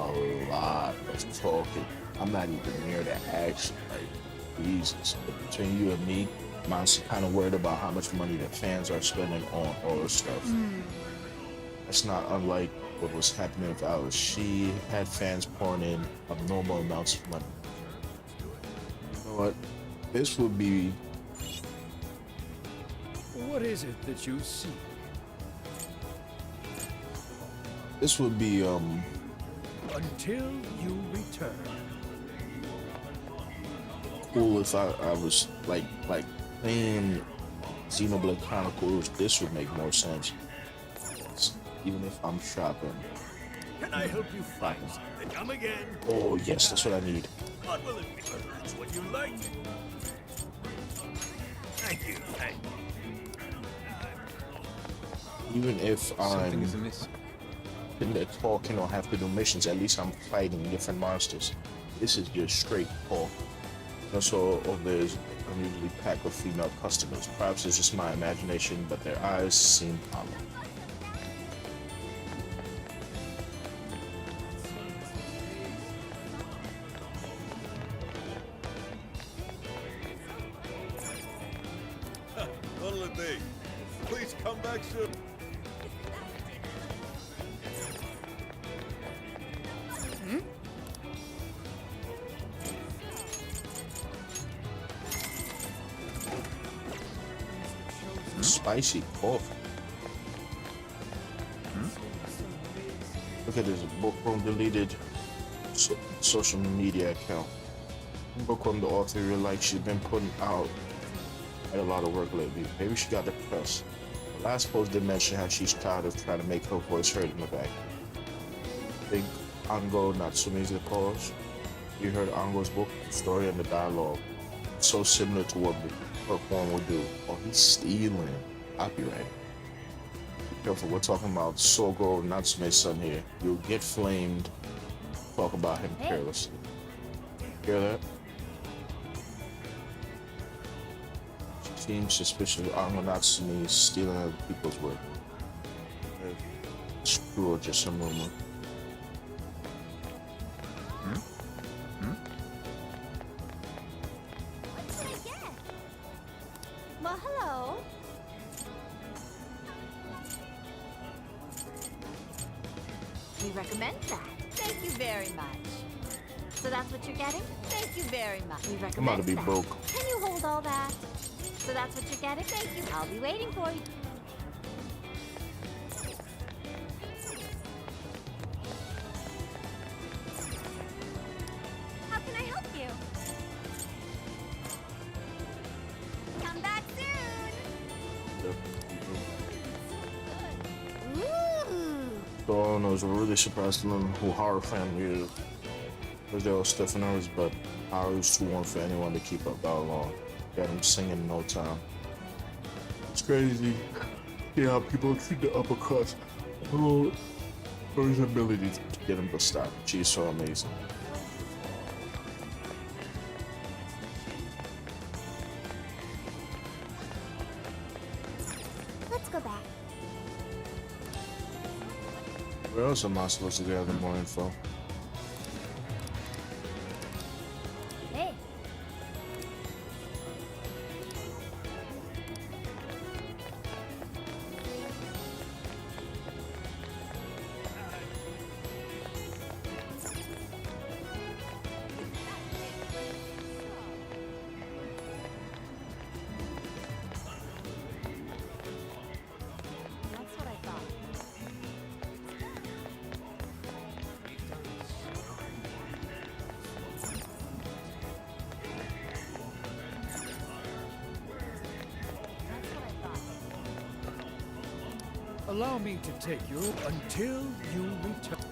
Speaker 1: lot of talking. I'm not even near the action. Like, Jesus. But between you and me, I'm kind of worried about how much money the fans are spending on all this stuff. That's not unlike what was happening with Alice. She had fans pouring in abnormal amounts of money. You know what? This would be...
Speaker 2: What is it that you see?
Speaker 1: This would be,
Speaker 2: Until you return.
Speaker 1: cool if I was like playing Xenoblade Chronicles. This would make more sense. Even if I'm shopping.
Speaker 12: Can I help you find something? Come again.
Speaker 1: Oh yes, that's what I need.
Speaker 12: What will it be? That's what you like. Thank you. Thank you.
Speaker 1: Even if
Speaker 2: Something
Speaker 1: I'm
Speaker 2: is amiss.
Speaker 1: in there talking or have to do missions, at least I'm fighting different monsters. This is just straight talk. Also, there's unusually packed with female customers. Perhaps it's just my imagination, but their eyes seem hollow.
Speaker 12: What'll it be? Please come back soon.
Speaker 1: Spicy coffee. Look at this bookworm deleted social media account. Bookworm, the author, like she's been putting out a lot of work lately. Maybe she got depressed. The last post did mention how she's tired of trying to make her voice heard in the back. Big Ango Natsume's the cause. You heard Ango's book, the story, and the dialogue. So similar to what Bookworm would do. Oh, he's stealing. Copyright. Be careful, we're talking about Sogo Natsume's son here. You'll get flamed. Talk about him carelessly. Hear that? Seems suspicious of Ango Natsume stealing other people's work. It's true or just some rumor.
Speaker 4: What should I get?
Speaker 9: Well, hello.
Speaker 10: We recommend that.
Speaker 11: Thank you very much.
Speaker 10: So that's what you're getting?
Speaker 11: Thank you very much.
Speaker 10: We
Speaker 1: I'm about
Speaker 10: recommend
Speaker 1: to be
Speaker 10: that.
Speaker 1: broke.
Speaker 10: Can you hold all that? So that's what you're getting? Thank you. I'll be waiting for you.
Speaker 4: How can I help you? Come back soon. Ooh.
Speaker 1: So all I know is we're really surprised to learn who Horror family is. Because they're all stiff nerves, but Haru's too warm for anyone to keep up that long. Got him singing in no time. It's crazy. Yeah, how people treat the upper crust. Oh, for his ability to get him to stop. She's so amazing.
Speaker 4: Let's go back.
Speaker 1: Where else am I supposed to gather more info?
Speaker 4: Hey.
Speaker 11: That's what I thought. That's what I thought.
Speaker 2: Allow me to take you until you return.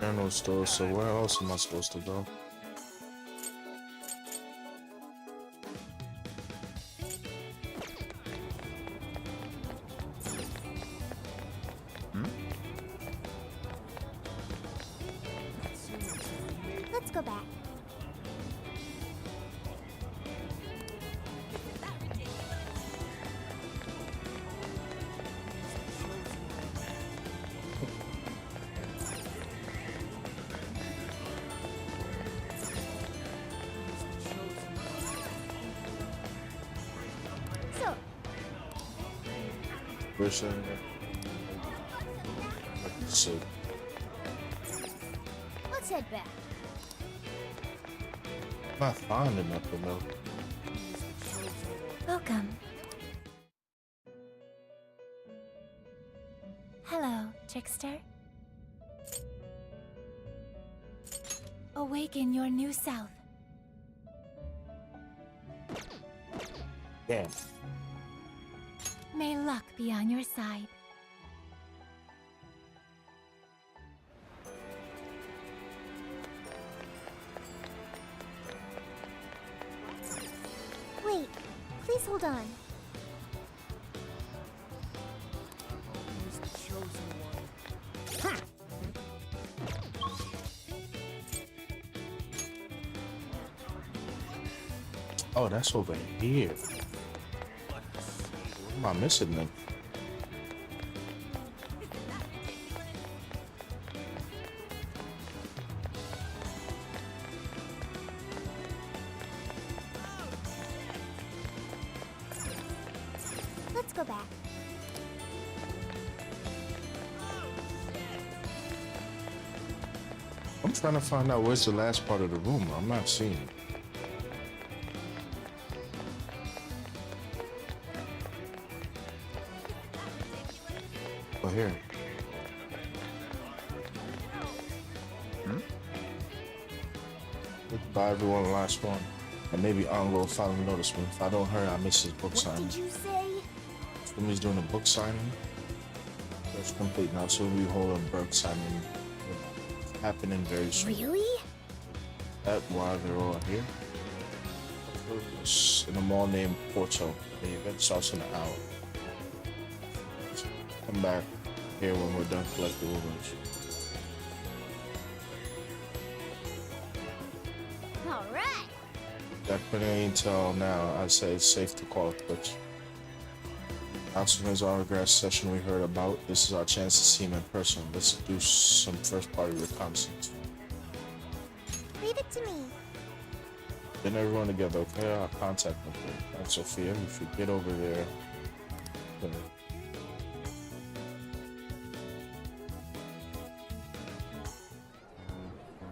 Speaker 1: General store, so where else am I supposed to go?
Speaker 4: Let's go back. So,
Speaker 1: Where's that? So,
Speaker 4: let's head back.
Speaker 1: I'm not finding nothing though.
Speaker 4: Welcome. Hello, Trickster. Awaken your new self.
Speaker 1: Damn.
Speaker 4: May luck be on your side.
Speaker 15: Wait, please hold on.
Speaker 2: Who's the chosen one?
Speaker 1: Oh, that's over here. Am I missing them?
Speaker 15: Let's go back.
Speaker 1: I'm trying to find out where's the last part of the room. I'm not seeing it. Oh, here. Goodbye, everyone. Last one. And maybe Ango will finally notice me. If I don't hurry, I miss his book
Speaker 15: What
Speaker 1: signing.
Speaker 15: did you say?
Speaker 1: Somebody's doing a book signing. That's complete now, so we hold a book signing happening very soon.
Speaker 15: Really?
Speaker 1: That's why they're all here. It's in a mall named Porto. The event starts in an hour. Come back here when we're done collecting orders.
Speaker 15: All right.
Speaker 1: Got plenty of intel now. I'd say it's safe to call it quits. Natsume's autograph session we heard about. This is our chance to see him in person. Let's do some first party reconnaissance.
Speaker 15: Leave it to me.
Speaker 1: Then everyone together, okay? I'll contact them. And Sophia, if you get over there.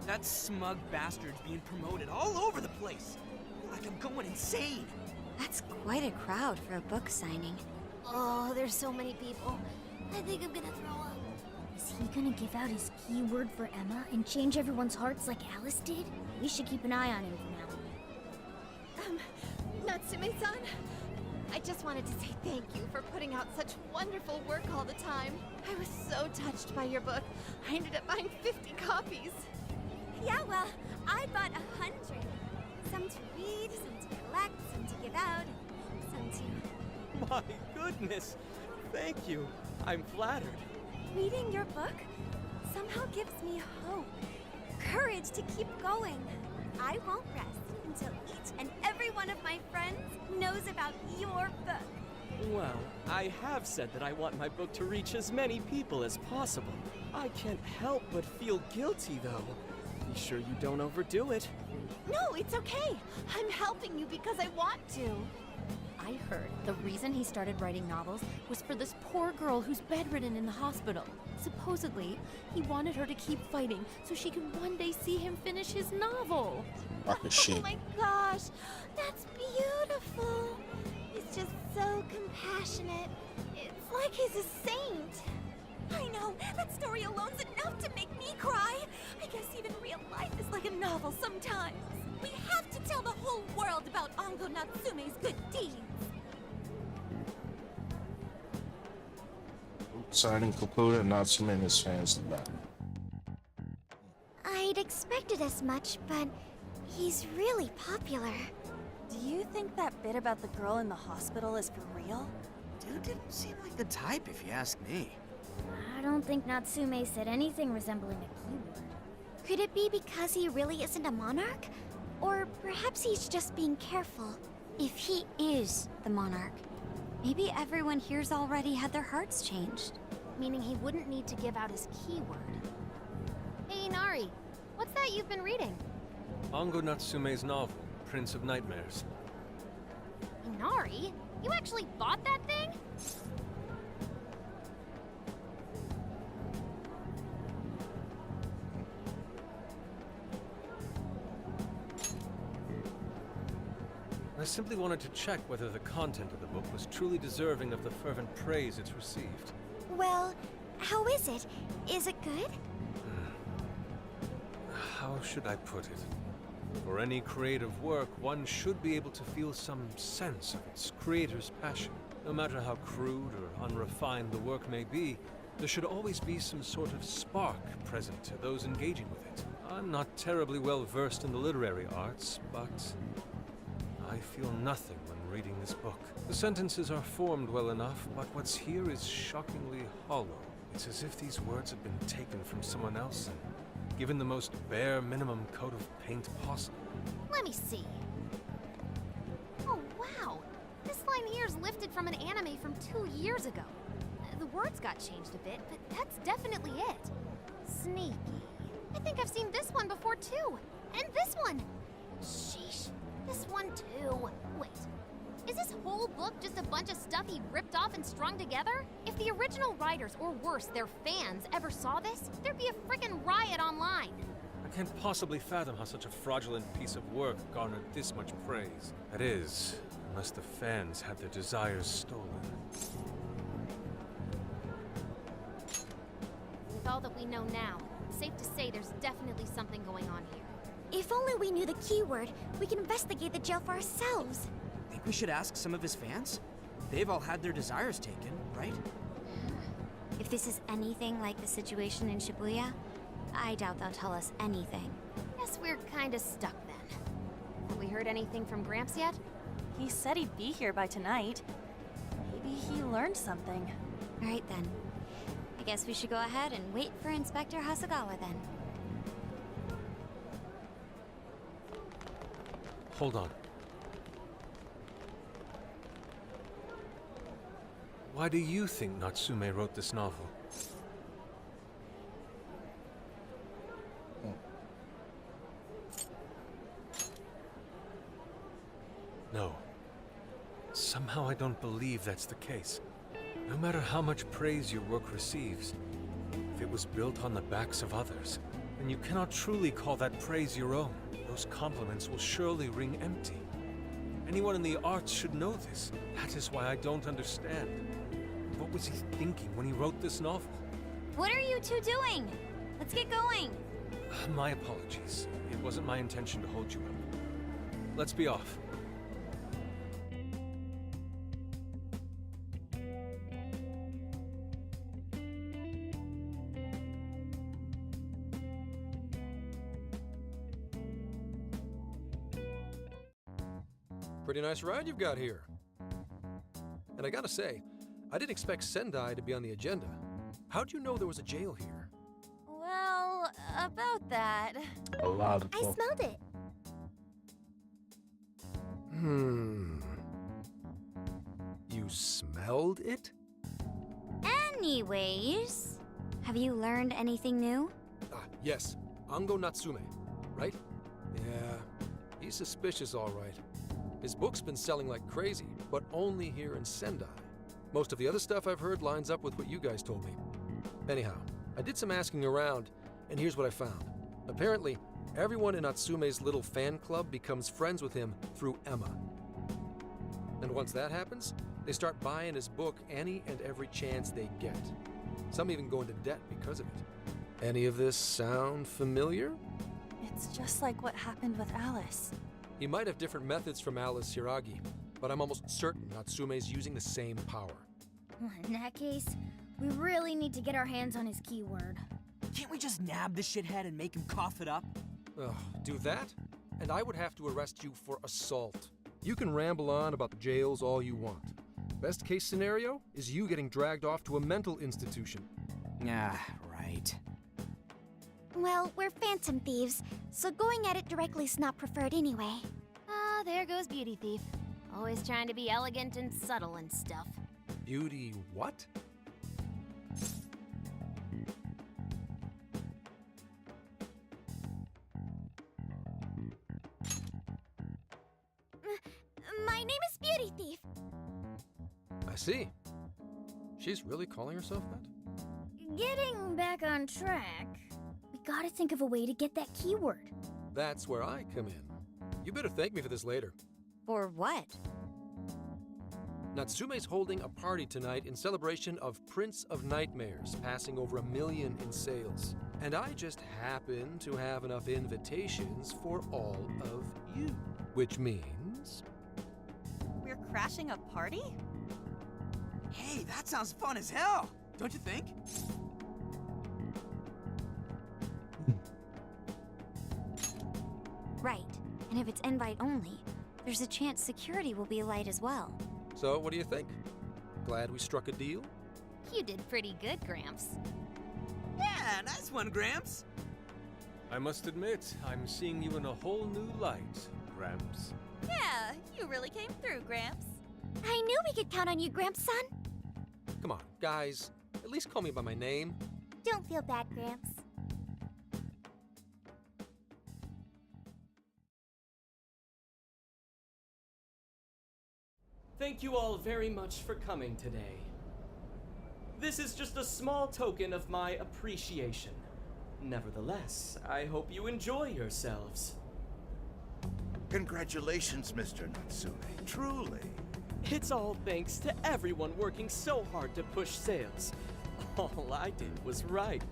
Speaker 6: That smug bastard's being promoted all over the place. Like I'm going insane.
Speaker 10: That's quite a crowd for a book signing.
Speaker 15: Oh, there's so many people. I think I'm gonna throw up. Is he gonna give out his keyword for Emma and change everyone's hearts like Alice did? We should keep an eye on him for now.
Speaker 11: Natsume-san, I just wanted to say thank you for putting out such wonderful work all the time. I was so touched by your book. I ended up buying 50 copies.
Speaker 3: Yeah, well, I bought 100. Some to read, some to collect, some to give out, some to...
Speaker 13: My goodness! Thank you. I'm flattered.
Speaker 3: Reading your book somehow gives me hope, courage to keep going. I won't rest until each and every one of my friends knows about your book.
Speaker 13: Well, I have said that I want my book to reach as many people as possible. I can't help but feel guilty, though. Be sure you don't overdo it.
Speaker 9: No, it's okay. I'm helping you because I want to. I heard the reason he started writing novels was for this poor girl who's bedridden in the hospital. Supposedly, he wanted her to keep fighting so she could one day see him finish his novel.
Speaker 1: Rocket shit.
Speaker 9: Oh my gosh, that's beautiful. He's just so compassionate. It's like he's a saint. I know, that story alone's enough to make me cry. I guess even real life is like a novel sometimes. We have to tell the whole world about Ango Natsume's good deeds.
Speaker 1: Signing concluded, Natsume and his fans in the back.
Speaker 15: I'd expected as much, but he's really popular.
Speaker 9: Do you think that bit about the girl in the hospital is for real?
Speaker 6: Dude didn't seem like the type, if you ask me.
Speaker 15: I don't think Natsume said anything resembling a keyword. Could it be because he really isn't a monarch? Or perhaps he's just being careful.
Speaker 10: If he is the monarch, maybe everyone here's already had their hearts changed.
Speaker 14: Meaning he wouldn't need to give out his keyword. Hey, Inari, what's that you've been reading?
Speaker 5: Ango Natsume's novel, Prince of Nightmares.
Speaker 14: Inari? You actually bought that thing?
Speaker 5: I simply wanted to check whether the content of the book was truly deserving of the fervent praise it's received.
Speaker 15: Well, how is it? Is it good?
Speaker 5: how should I put it? For any creative work, one should be able to feel some sense of its creator's passion. No matter how crude or unrefined the work may be, there should always be some sort of spark present to those engaging with it. I'm not terribly well versed in the literary arts, but I feel nothing when reading this book. The sentences are formed well enough, but what's here is shockingly hollow. It's as if these words have been taken from someone else and given the most bare minimum coat of paint possible.
Speaker 14: Let me see. Oh, wow. This line here is lifted from an anime from 2 years ago. The words got changed a bit, but that's definitely it. Sneaky. I think I've seen this one before too. And this one. Sheesh. This one too. Wait. Is this whole book just a bunch of stuff he ripped off and strung together? If the original writers, or worse, their fans, ever saw this, there'd be a frickin' riot online.
Speaker 5: I can't possibly fathom how such a fraudulent piece of work garnered this much praise. That is, unless the fans had their desires stolen.
Speaker 14: With all that we know now, it's safe to say there's definitely something going on here.
Speaker 15: If only we knew the keyword, we can investigate the jail for ourselves.
Speaker 6: Think we should ask some of his fans? They've all had their desires taken, right?
Speaker 10: If this is anything like the situation in Shibuya, I doubt they'll tell us anything.
Speaker 14: Guess we're kinda stuck then. Have we heard anything from Gramps yet?
Speaker 16: He said he'd be here by tonight. Maybe he learned something.
Speaker 10: All right then. I guess we should go ahead and wait for Inspector Hasagawa then.
Speaker 5: Hold on. Why do you think Natsume wrote this novel? No. Somehow I don't believe that's the case. No matter how much praise your work receives, if it was built on the backs of others, then you cannot truly call that praise your own. Those compliments will surely ring empty. Anyone in the arts should know this. That is why I don't understand. What was he thinking when he wrote this novel?
Speaker 10: What are you two doing? Let's get going.
Speaker 5: My apologies. It wasn't my intention to hold you up. Let's be off.
Speaker 8: Pretty nice ride you've got here. And I gotta say, I didn't expect Sendai to be on the agenda. How'd you know there was a jail here?
Speaker 16: Well, about that.
Speaker 1: A lot of
Speaker 15: I smelled it.
Speaker 8: You smelled it?
Speaker 10: Anyways, have you learned anything new?
Speaker 8: Ah, yes. Ango Natsume, right? Yeah, he's suspicious all right. His book's been selling like crazy, but only here in Sendai. Most of the other stuff I've heard lines up with what you guys told me. Anyhow, I did some asking around, and here's what I found. Apparently, everyone in Natsume's little fan club becomes friends with him through Emma. And once that happens, they start buying his book any and every chance they get. Some even go into debt because of it. Any of this sound familiar?
Speaker 16: It's just like what happened with Alice.
Speaker 8: He might have different methods from Alice Hiragi, but I'm almost certain Natsume's using the same power.
Speaker 15: Well, in that case, we really need to get our hands on his keyword.
Speaker 6: Can't we just nab the shithead and make him cough it up?
Speaker 8: Ugh, do that? And I would have to arrest you for assault. You can ramble on about the jails all you want. Best case scenario is you getting dragged off to a mental institution.
Speaker 6: Ah, right.
Speaker 15: Well, we're phantom thieves, so going at it directly's not preferred anyway.
Speaker 14: Ah, there goes Beauty Thief. Always trying to be elegant and subtle and stuff.
Speaker 8: Beauty what?
Speaker 15: My name is Beauty Thief.
Speaker 8: I see. She's really calling herself that?
Speaker 15: Getting back on track, we gotta think of a way to get that keyword.
Speaker 8: That's where I come in. You better thank me for this later.
Speaker 10: For what?
Speaker 8: Natsume's holding a party tonight in celebration of Prince of Nightmares, passing over 1 million in sales. And I just happen to have enough invitations for all of you. Which means...
Speaker 16: We're crashing a party?
Speaker 6: Hey, that sounds fun as hell! Don't you think?
Speaker 3: Right. And if it's invite only, there's a chance security will be light as well.
Speaker 8: So, what do you think? Glad we struck a deal?
Speaker 14: You did pretty good, Gramps.
Speaker 6: Yeah, nice one, Gramps.
Speaker 5: I must admit, I'm seeing you in a whole new light, Gramps.
Speaker 16: Yeah, you really came through, Gramps.
Speaker 15: I knew we could count on you, Gramps son.
Speaker 8: Come on, guys. At least call me by my name.
Speaker 15: Don't feel bad, Gramps.
Speaker 13: Thank you all very much for coming today. This is just a small token of my appreciation. Nevertheless, I hope you enjoy yourselves.
Speaker 12: Congratulations, Mr. Natsume. Truly.
Speaker 13: It's all thanks to everyone working so hard to push sales. All I did was write.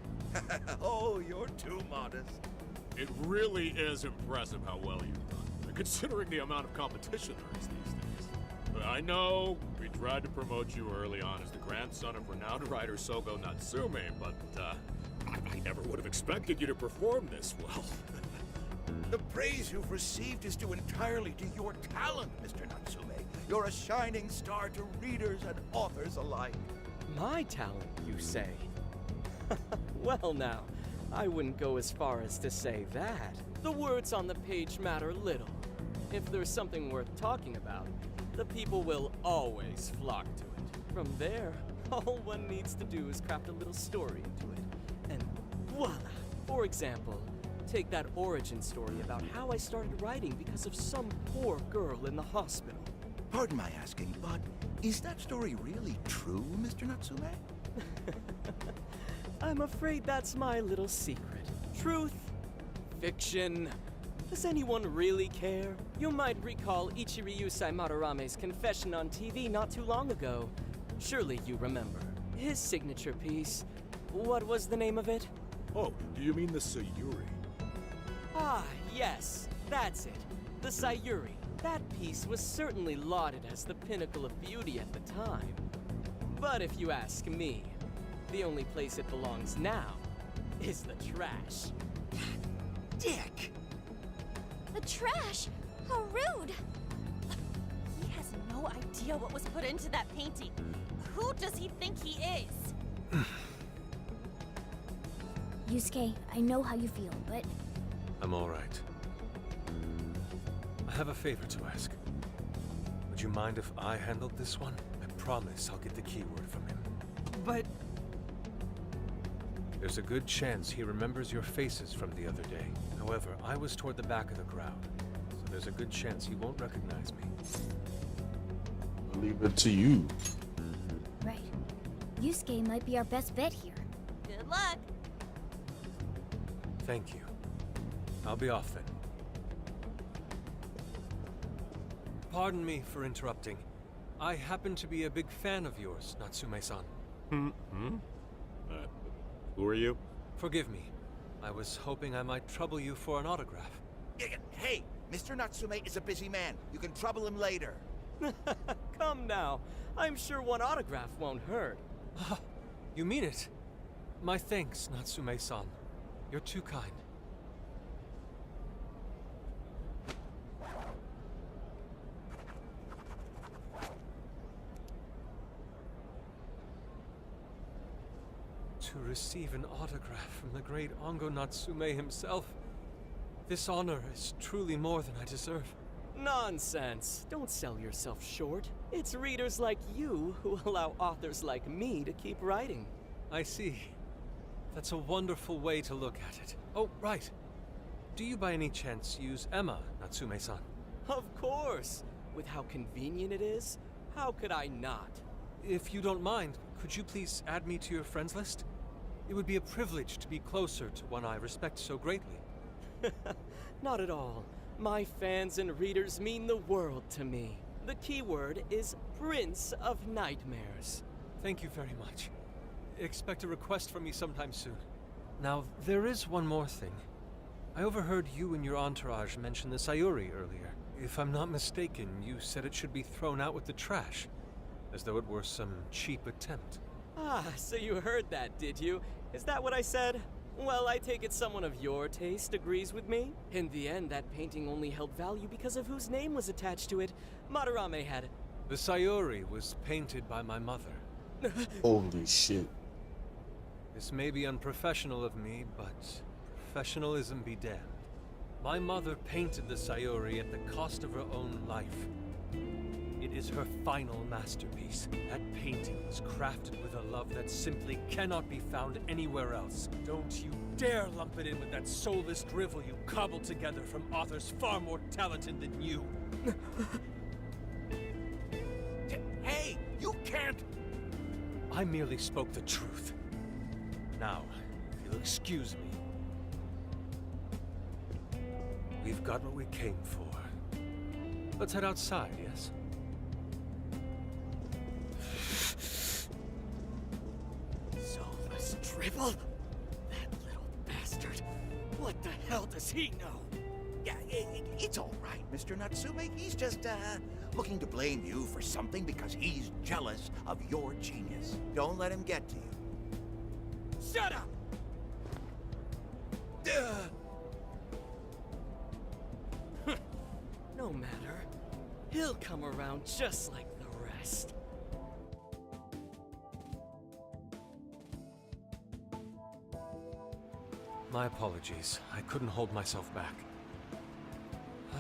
Speaker 12: Oh, you're too modest.
Speaker 2: It really is impressive how well you've done, considering the amount of competition there is these days. But I know we tried to promote you early on as the grandson of renowned writer Sogo Natsume, but I never would have expected you to perform this well.
Speaker 12: The praise you've received is due entirely to your talent, Mr. Natsume. You're a shining star to readers and authors alike.
Speaker 13: My talent, you say? Well now, I wouldn't go as far as to say that. The words on the page matter little. If there's something worth talking about, the people will always flock to it. From there, all one needs to do is craft a little story into it. And voila! For example, take that origin story about how I started writing because of some poor girl in the hospital.
Speaker 12: Pardon my asking, but is that story really true, Mr. Natsume?
Speaker 13: I'm afraid that's my little secret. Truth, fiction. Does anyone really care? You might recall Ichiryu Madarame's confession on TV not too long ago. Surely you remember. His signature piece. What was the name of it?
Speaker 2: Oh, do you mean the Sayuri?
Speaker 13: Ah, yes, that's it. The Sayuri. That piece was certainly lauded as the pinnacle of beauty at the time. But if you ask me, the only place it belongs now is the trash.
Speaker 6: Dick!
Speaker 9: The trash? How rude!
Speaker 16: He has no idea what was put into that painting. Who does he think he is?
Speaker 15: Yusuke, I know how you feel, but...
Speaker 5: I'm all right. I have a favor to ask. Would you mind if I handled this one? I promise I'll get the keyword from him.
Speaker 6: But...
Speaker 5: There's a good chance he remembers your faces from the other day. However, I was toward the back of the crowd, so there's a good chance he won't recognize me.
Speaker 1: I'll leave it to you.
Speaker 15: Right. Yusuke might be our best bet here.
Speaker 16: Good luck.
Speaker 5: Thank you. I'll be off then. Pardon me for interrupting. I happen to be a big fan of yours, Natsume-san.
Speaker 2: Who are you?
Speaker 5: Forgive me. I was hoping I might trouble you for an autograph.
Speaker 12: Hey, Mr. Natsume is a busy man. You can trouble him later.
Speaker 13: Come now. I'm sure one autograph won't hurt.
Speaker 5: You mean it? My thanks, Natsume-san. You're too kind. To receive an autograph from the great Ongo Natsume himself. This honor is truly more than I deserve.
Speaker 13: Nonsense. Don't sell yourself short. It's readers like you who allow authors like me to keep writing.
Speaker 5: I see. That's a wonderful way to look at it. Oh, right. Do you by any chance use Emma, Natsume-san?
Speaker 13: Of course. With how convenient it is, how could I not?
Speaker 5: If you don't mind, could you please add me to your friends list? It would be a privilege to be closer to one I respect so greatly.
Speaker 13: Not at all. My fans and readers mean the world to me. The keyword is Prince of Nightmares.
Speaker 5: Thank you very much. Expect a request from me sometime soon. Now, there is one more thing. I overheard you and your entourage mention the Sayuri earlier. If I'm not mistaken, you said it should be thrown out with the trash, as though it were some cheap attempt.
Speaker 13: Ah, so you heard that, did you? Is that what I said? Well, I take it someone of your taste agrees with me. In the end, that painting only held value because of whose name was attached to it. Madarame had...
Speaker 5: The Sayuri was painted by my mother.
Speaker 1: Holy shit.
Speaker 5: This may be unprofessional of me, but professionalism be damned. My mother painted the Sayuri at the cost of her own life. It is her final masterpiece. That painting was crafted with a love that simply cannot be found anywhere else. Don't you dare lump it in with that soulless drivel you cobbled together from authors far more talented than you.
Speaker 12: Hey, you can't...
Speaker 5: I merely spoke the truth. Now, if you'll excuse me. We've got what we came for. Let's head outside, yes?
Speaker 13: Soulless drivel? That little bastard. What the hell does he know?
Speaker 12: Yeah, it's all right, Mr. Natsume. He's just, looking to blame you for something because he's jealous of your genius. Don't let him get to you. Shut up!
Speaker 13: No matter. He'll come around just like the rest.
Speaker 5: My apologies. I couldn't hold myself back.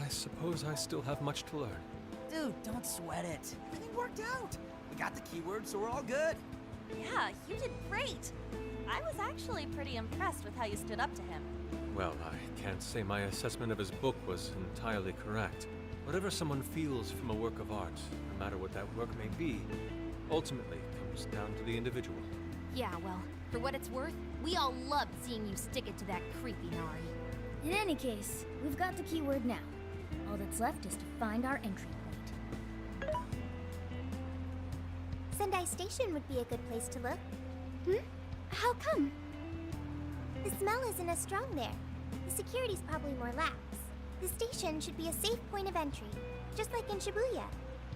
Speaker 5: I suppose I still have much to learn.
Speaker 6: Dude, don't sweat it. Everything worked out. We got the keywords, so we're all good.
Speaker 16: Yeah, you did great. I was actually pretty impressed with how you stood up to him.
Speaker 5: Well, I can't say my assessment of his book was entirely correct. Whatever someone feels from a work of art, no matter what that work may be, ultimately comes down to the individual.
Speaker 14: Yeah, well, for what it's worth, we all loved seeing you stick it to that creepy Nari.
Speaker 15: In any case, we've got the keyword now. All that's left is to find our entry point.
Speaker 4: Sendai Station would be a good place to look. How come? The smell isn't as strong there. The security's probably more lax. The station should be a safe point of entry, just like in Shibuya.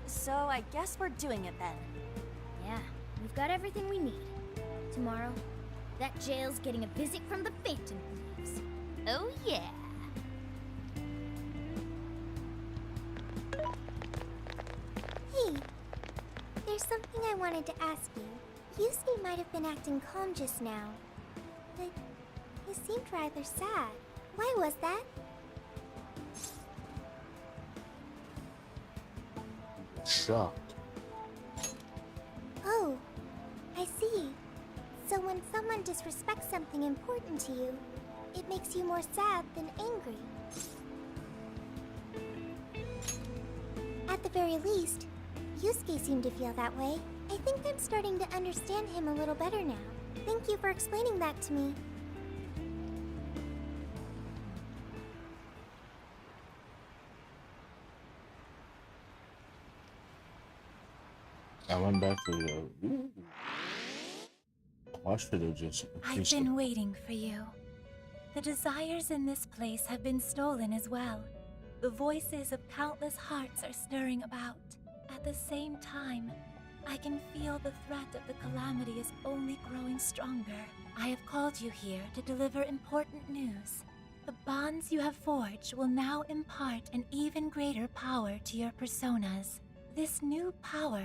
Speaker 16: So I guess we're doing it then.
Speaker 15: Yeah, we've got everything we need. Tomorrow, that jail's getting a visit from the Phantom Thieves.
Speaker 14: Oh yeah.
Speaker 4: Hey, there's something I wanted to ask you. Yusuke might have been acting calm just now, but he seemed rather sad. Why was that?
Speaker 1: Shocked.
Speaker 4: Oh, I see. So when someone disrespects something important to you, it makes you more sad than angry. At the very least, Yusuke seemed to feel that way. I think I'm starting to understand him a little better now. Thank you for explaining that to me.
Speaker 1: I went back to the... I should have just...
Speaker 9: I've been waiting for you. The desires in this place have been stolen as well. The voices of countless hearts are stirring about. At the same time, I can feel the threat of the calamity is only growing stronger. I have called you here to deliver important news. The bonds you have forged will now impart an even greater power to your personas. This new power,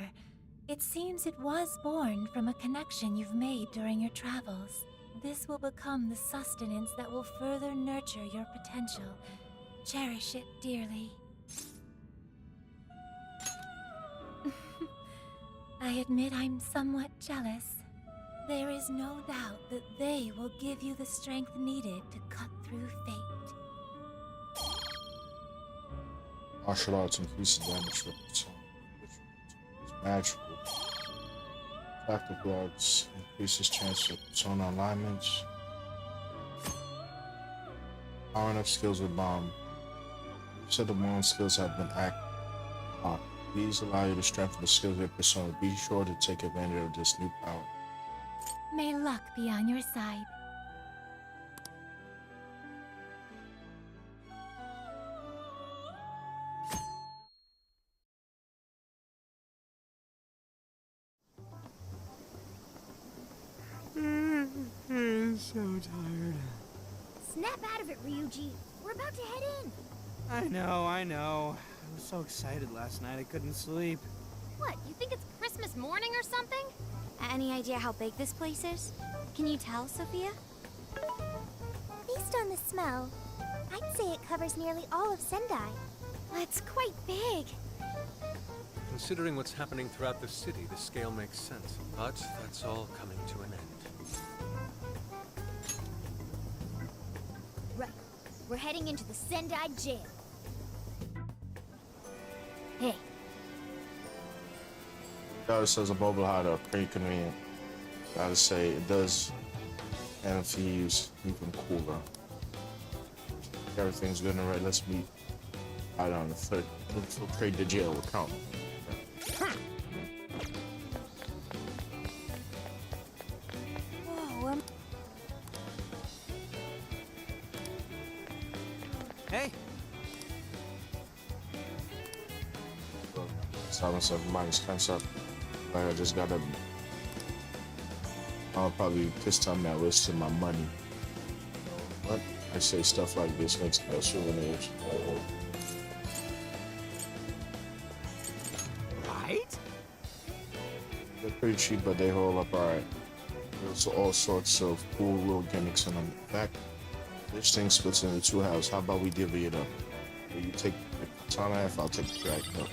Speaker 9: it seems it was born from a connection you've made during your travels. This will become the sustenance that will further nurture your potential. Cherish it dearly. I admit I'm somewhat jealous. There is no doubt that they will give you the strength needed to cut through fate.
Speaker 1: Martial arts increases damage for persona. It's magical. Tactical arts increases chance of persona alignments. Powering up skills with bomb. Each of the bomb skills have been active. These allow you to strengthen the skills of your persona. Be sure to take advantage of this new power.
Speaker 9: May luck be on your side.
Speaker 15: Snap out of it, Ryuji. We're about to head in.
Speaker 6: I know. I was so excited last night I couldn't sleep.
Speaker 14: What, you think it's Christmas morning or something?
Speaker 10: Any idea how big this place is? Can you tell, Sophia?
Speaker 4: Based on the smell, I'd say it covers nearly all of Sendai.
Speaker 10: It's quite big.
Speaker 5: Considering what's happening throughout the city, the scale makes sense. But that's all coming to an end.
Speaker 15: Right. We're heading into the Sendai jail. Hey,
Speaker 1: It says a bubble hideout, pretty convenient. Gotta say, it does. And if you use even cooler. Everything's good and right. Let's meet out on the foot. Infiltrate the jail account.
Speaker 15: whoa,
Speaker 6: Hey,
Speaker 1: Silence of minds tense up. Like I just gotta. I'll probably this time I wasted my money. But I say stuff like this makes no souvenirs.
Speaker 6: right?
Speaker 1: They're pretty cheap, but they hold up alright. There's all sorts of cool little gimmicks in them. In fact, this thing splits into two halves. How about we divvy it up? You take the katana half, I'll take the drag up.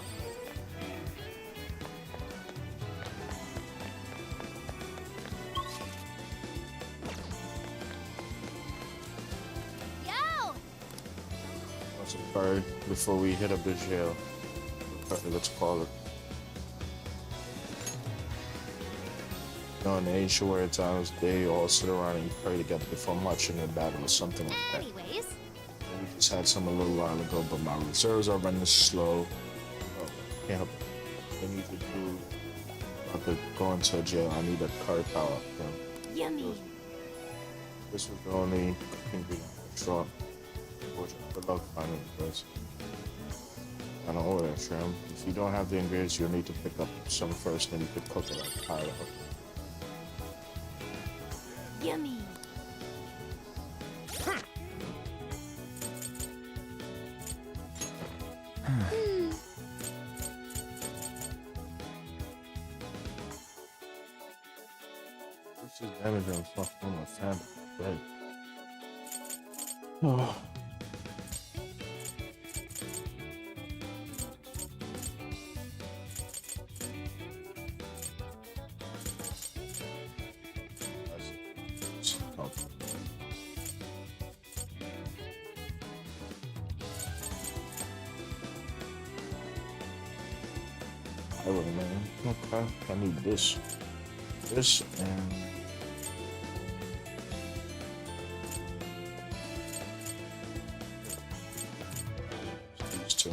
Speaker 14: Yo!
Speaker 1: Also, sorry, before we hit up the jail, let's call it. No, in the ancient warrior times, they all sit around and pray together before marching in battle or something like that.
Speaker 14: Anyways,
Speaker 1: We just had some a little while ago, but my reserves are running slow. Oh, can't help it. I need to do. About to go into a jail. I need a card power up.
Speaker 15: yummy.
Speaker 1: This was the only ingredient for sure. Good luck finding this. I don't order shrimp. If you don't have the ingredients, you'll need to pick up some first, then you could cook it like pie.
Speaker 15: Yummy.
Speaker 1: This is damage on fuck on my family. Right. Oh. Highway, man. Okay, I need this, and these two.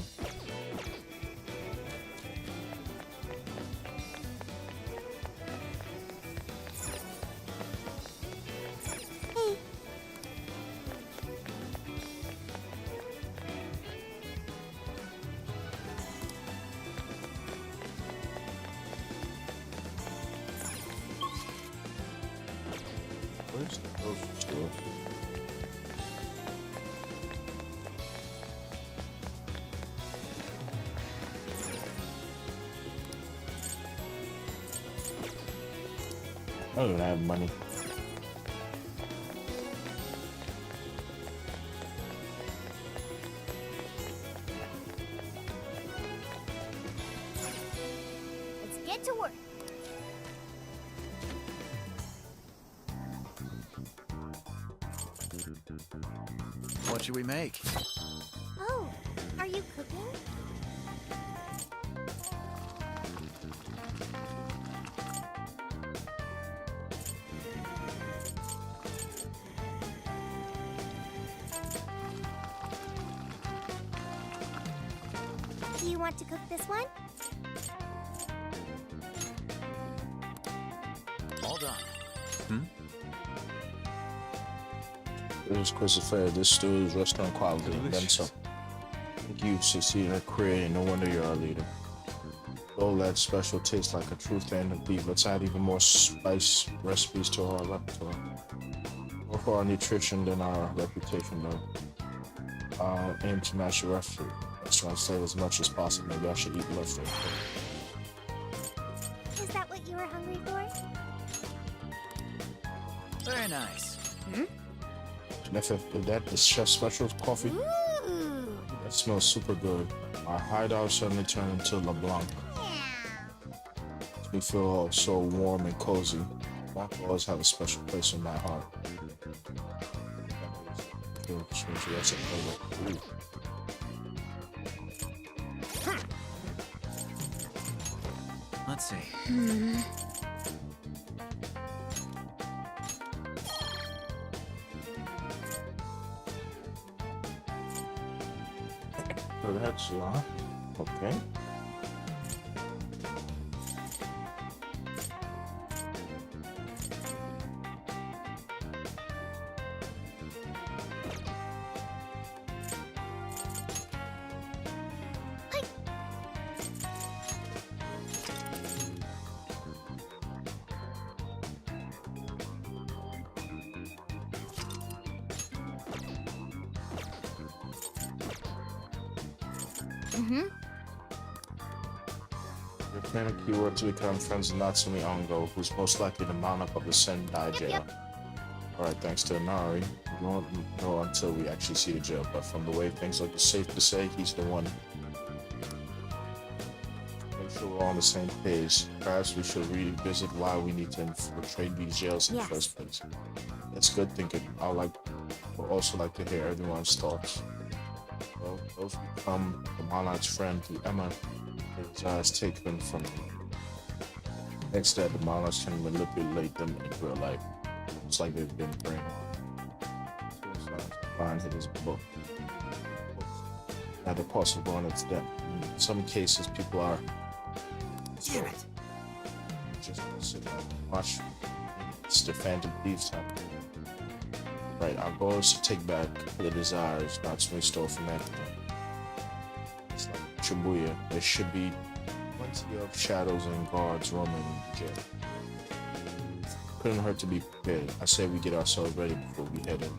Speaker 1: Where's the grocery store? I don't have money.
Speaker 15: Let's get to work.
Speaker 12: What should we make?
Speaker 4: Oh, are you cooking? Do you want to cook this one?
Speaker 12: All done.
Speaker 1: This is Christopher. This stew is restaurant quality. And then some. Thank you succeeded in creating. No wonder you're our leader. Oh, that special tastes like a true fan of beef. Let's add even more spice recipes to our repertoire. More for our nutrition than our reputation, though. Aim to match the restaurant save as much as possible. Maybe I should eat less.
Speaker 4: Is that what you were hungry for?
Speaker 12: Very nice.
Speaker 1: And if that is Chef Special's coffee, that smells super good. Our hideout suddenly turned into LeBlanc. We feel so warm and cozy. LeBlanc will always have a special place in my heart. Ooh.
Speaker 12: Let's see.
Speaker 1: So that's okay. Your a keyword to become friends with Natsumi Ongo, who's most likely the monarch of the Sendai jail. Alright, thanks to Inari. We won't know until we actually see the jail, but from the way things look, it's safe to say he's the one. Make sure we're all on the same page. Perhaps we should revisit why we need to infiltrate these jails in the first place. That's good thinking. Would also like to hear everyone's thoughts. Well, those become the monarch's friend to Emma. His eyes take them from him. Next that the monarchs can manipulate them in real life. It's like they've been brainwashed. Find his book. Now the possible one is that in some cases people are
Speaker 12: Damn it!
Speaker 1: just sit down and watch. It's the Phantom Thieves time. Right, our goal is to take back the desires Natsumi stole from Anthony. It's like Shibuya. There should be plenty of shadows and guards roaming in the jail. Couldn't hurt to be prepared. I say we get ourselves ready before we head in.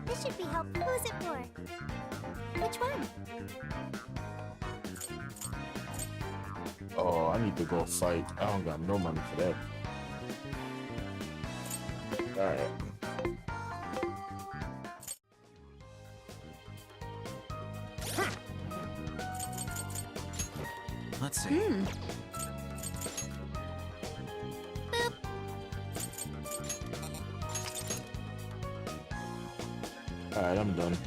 Speaker 4: This should be helpful. Who's it for? Which one?
Speaker 1: Oh, I need to go fight. I don't got no money for that. Alright.
Speaker 12: Let's see.
Speaker 1: Alright, I'm done.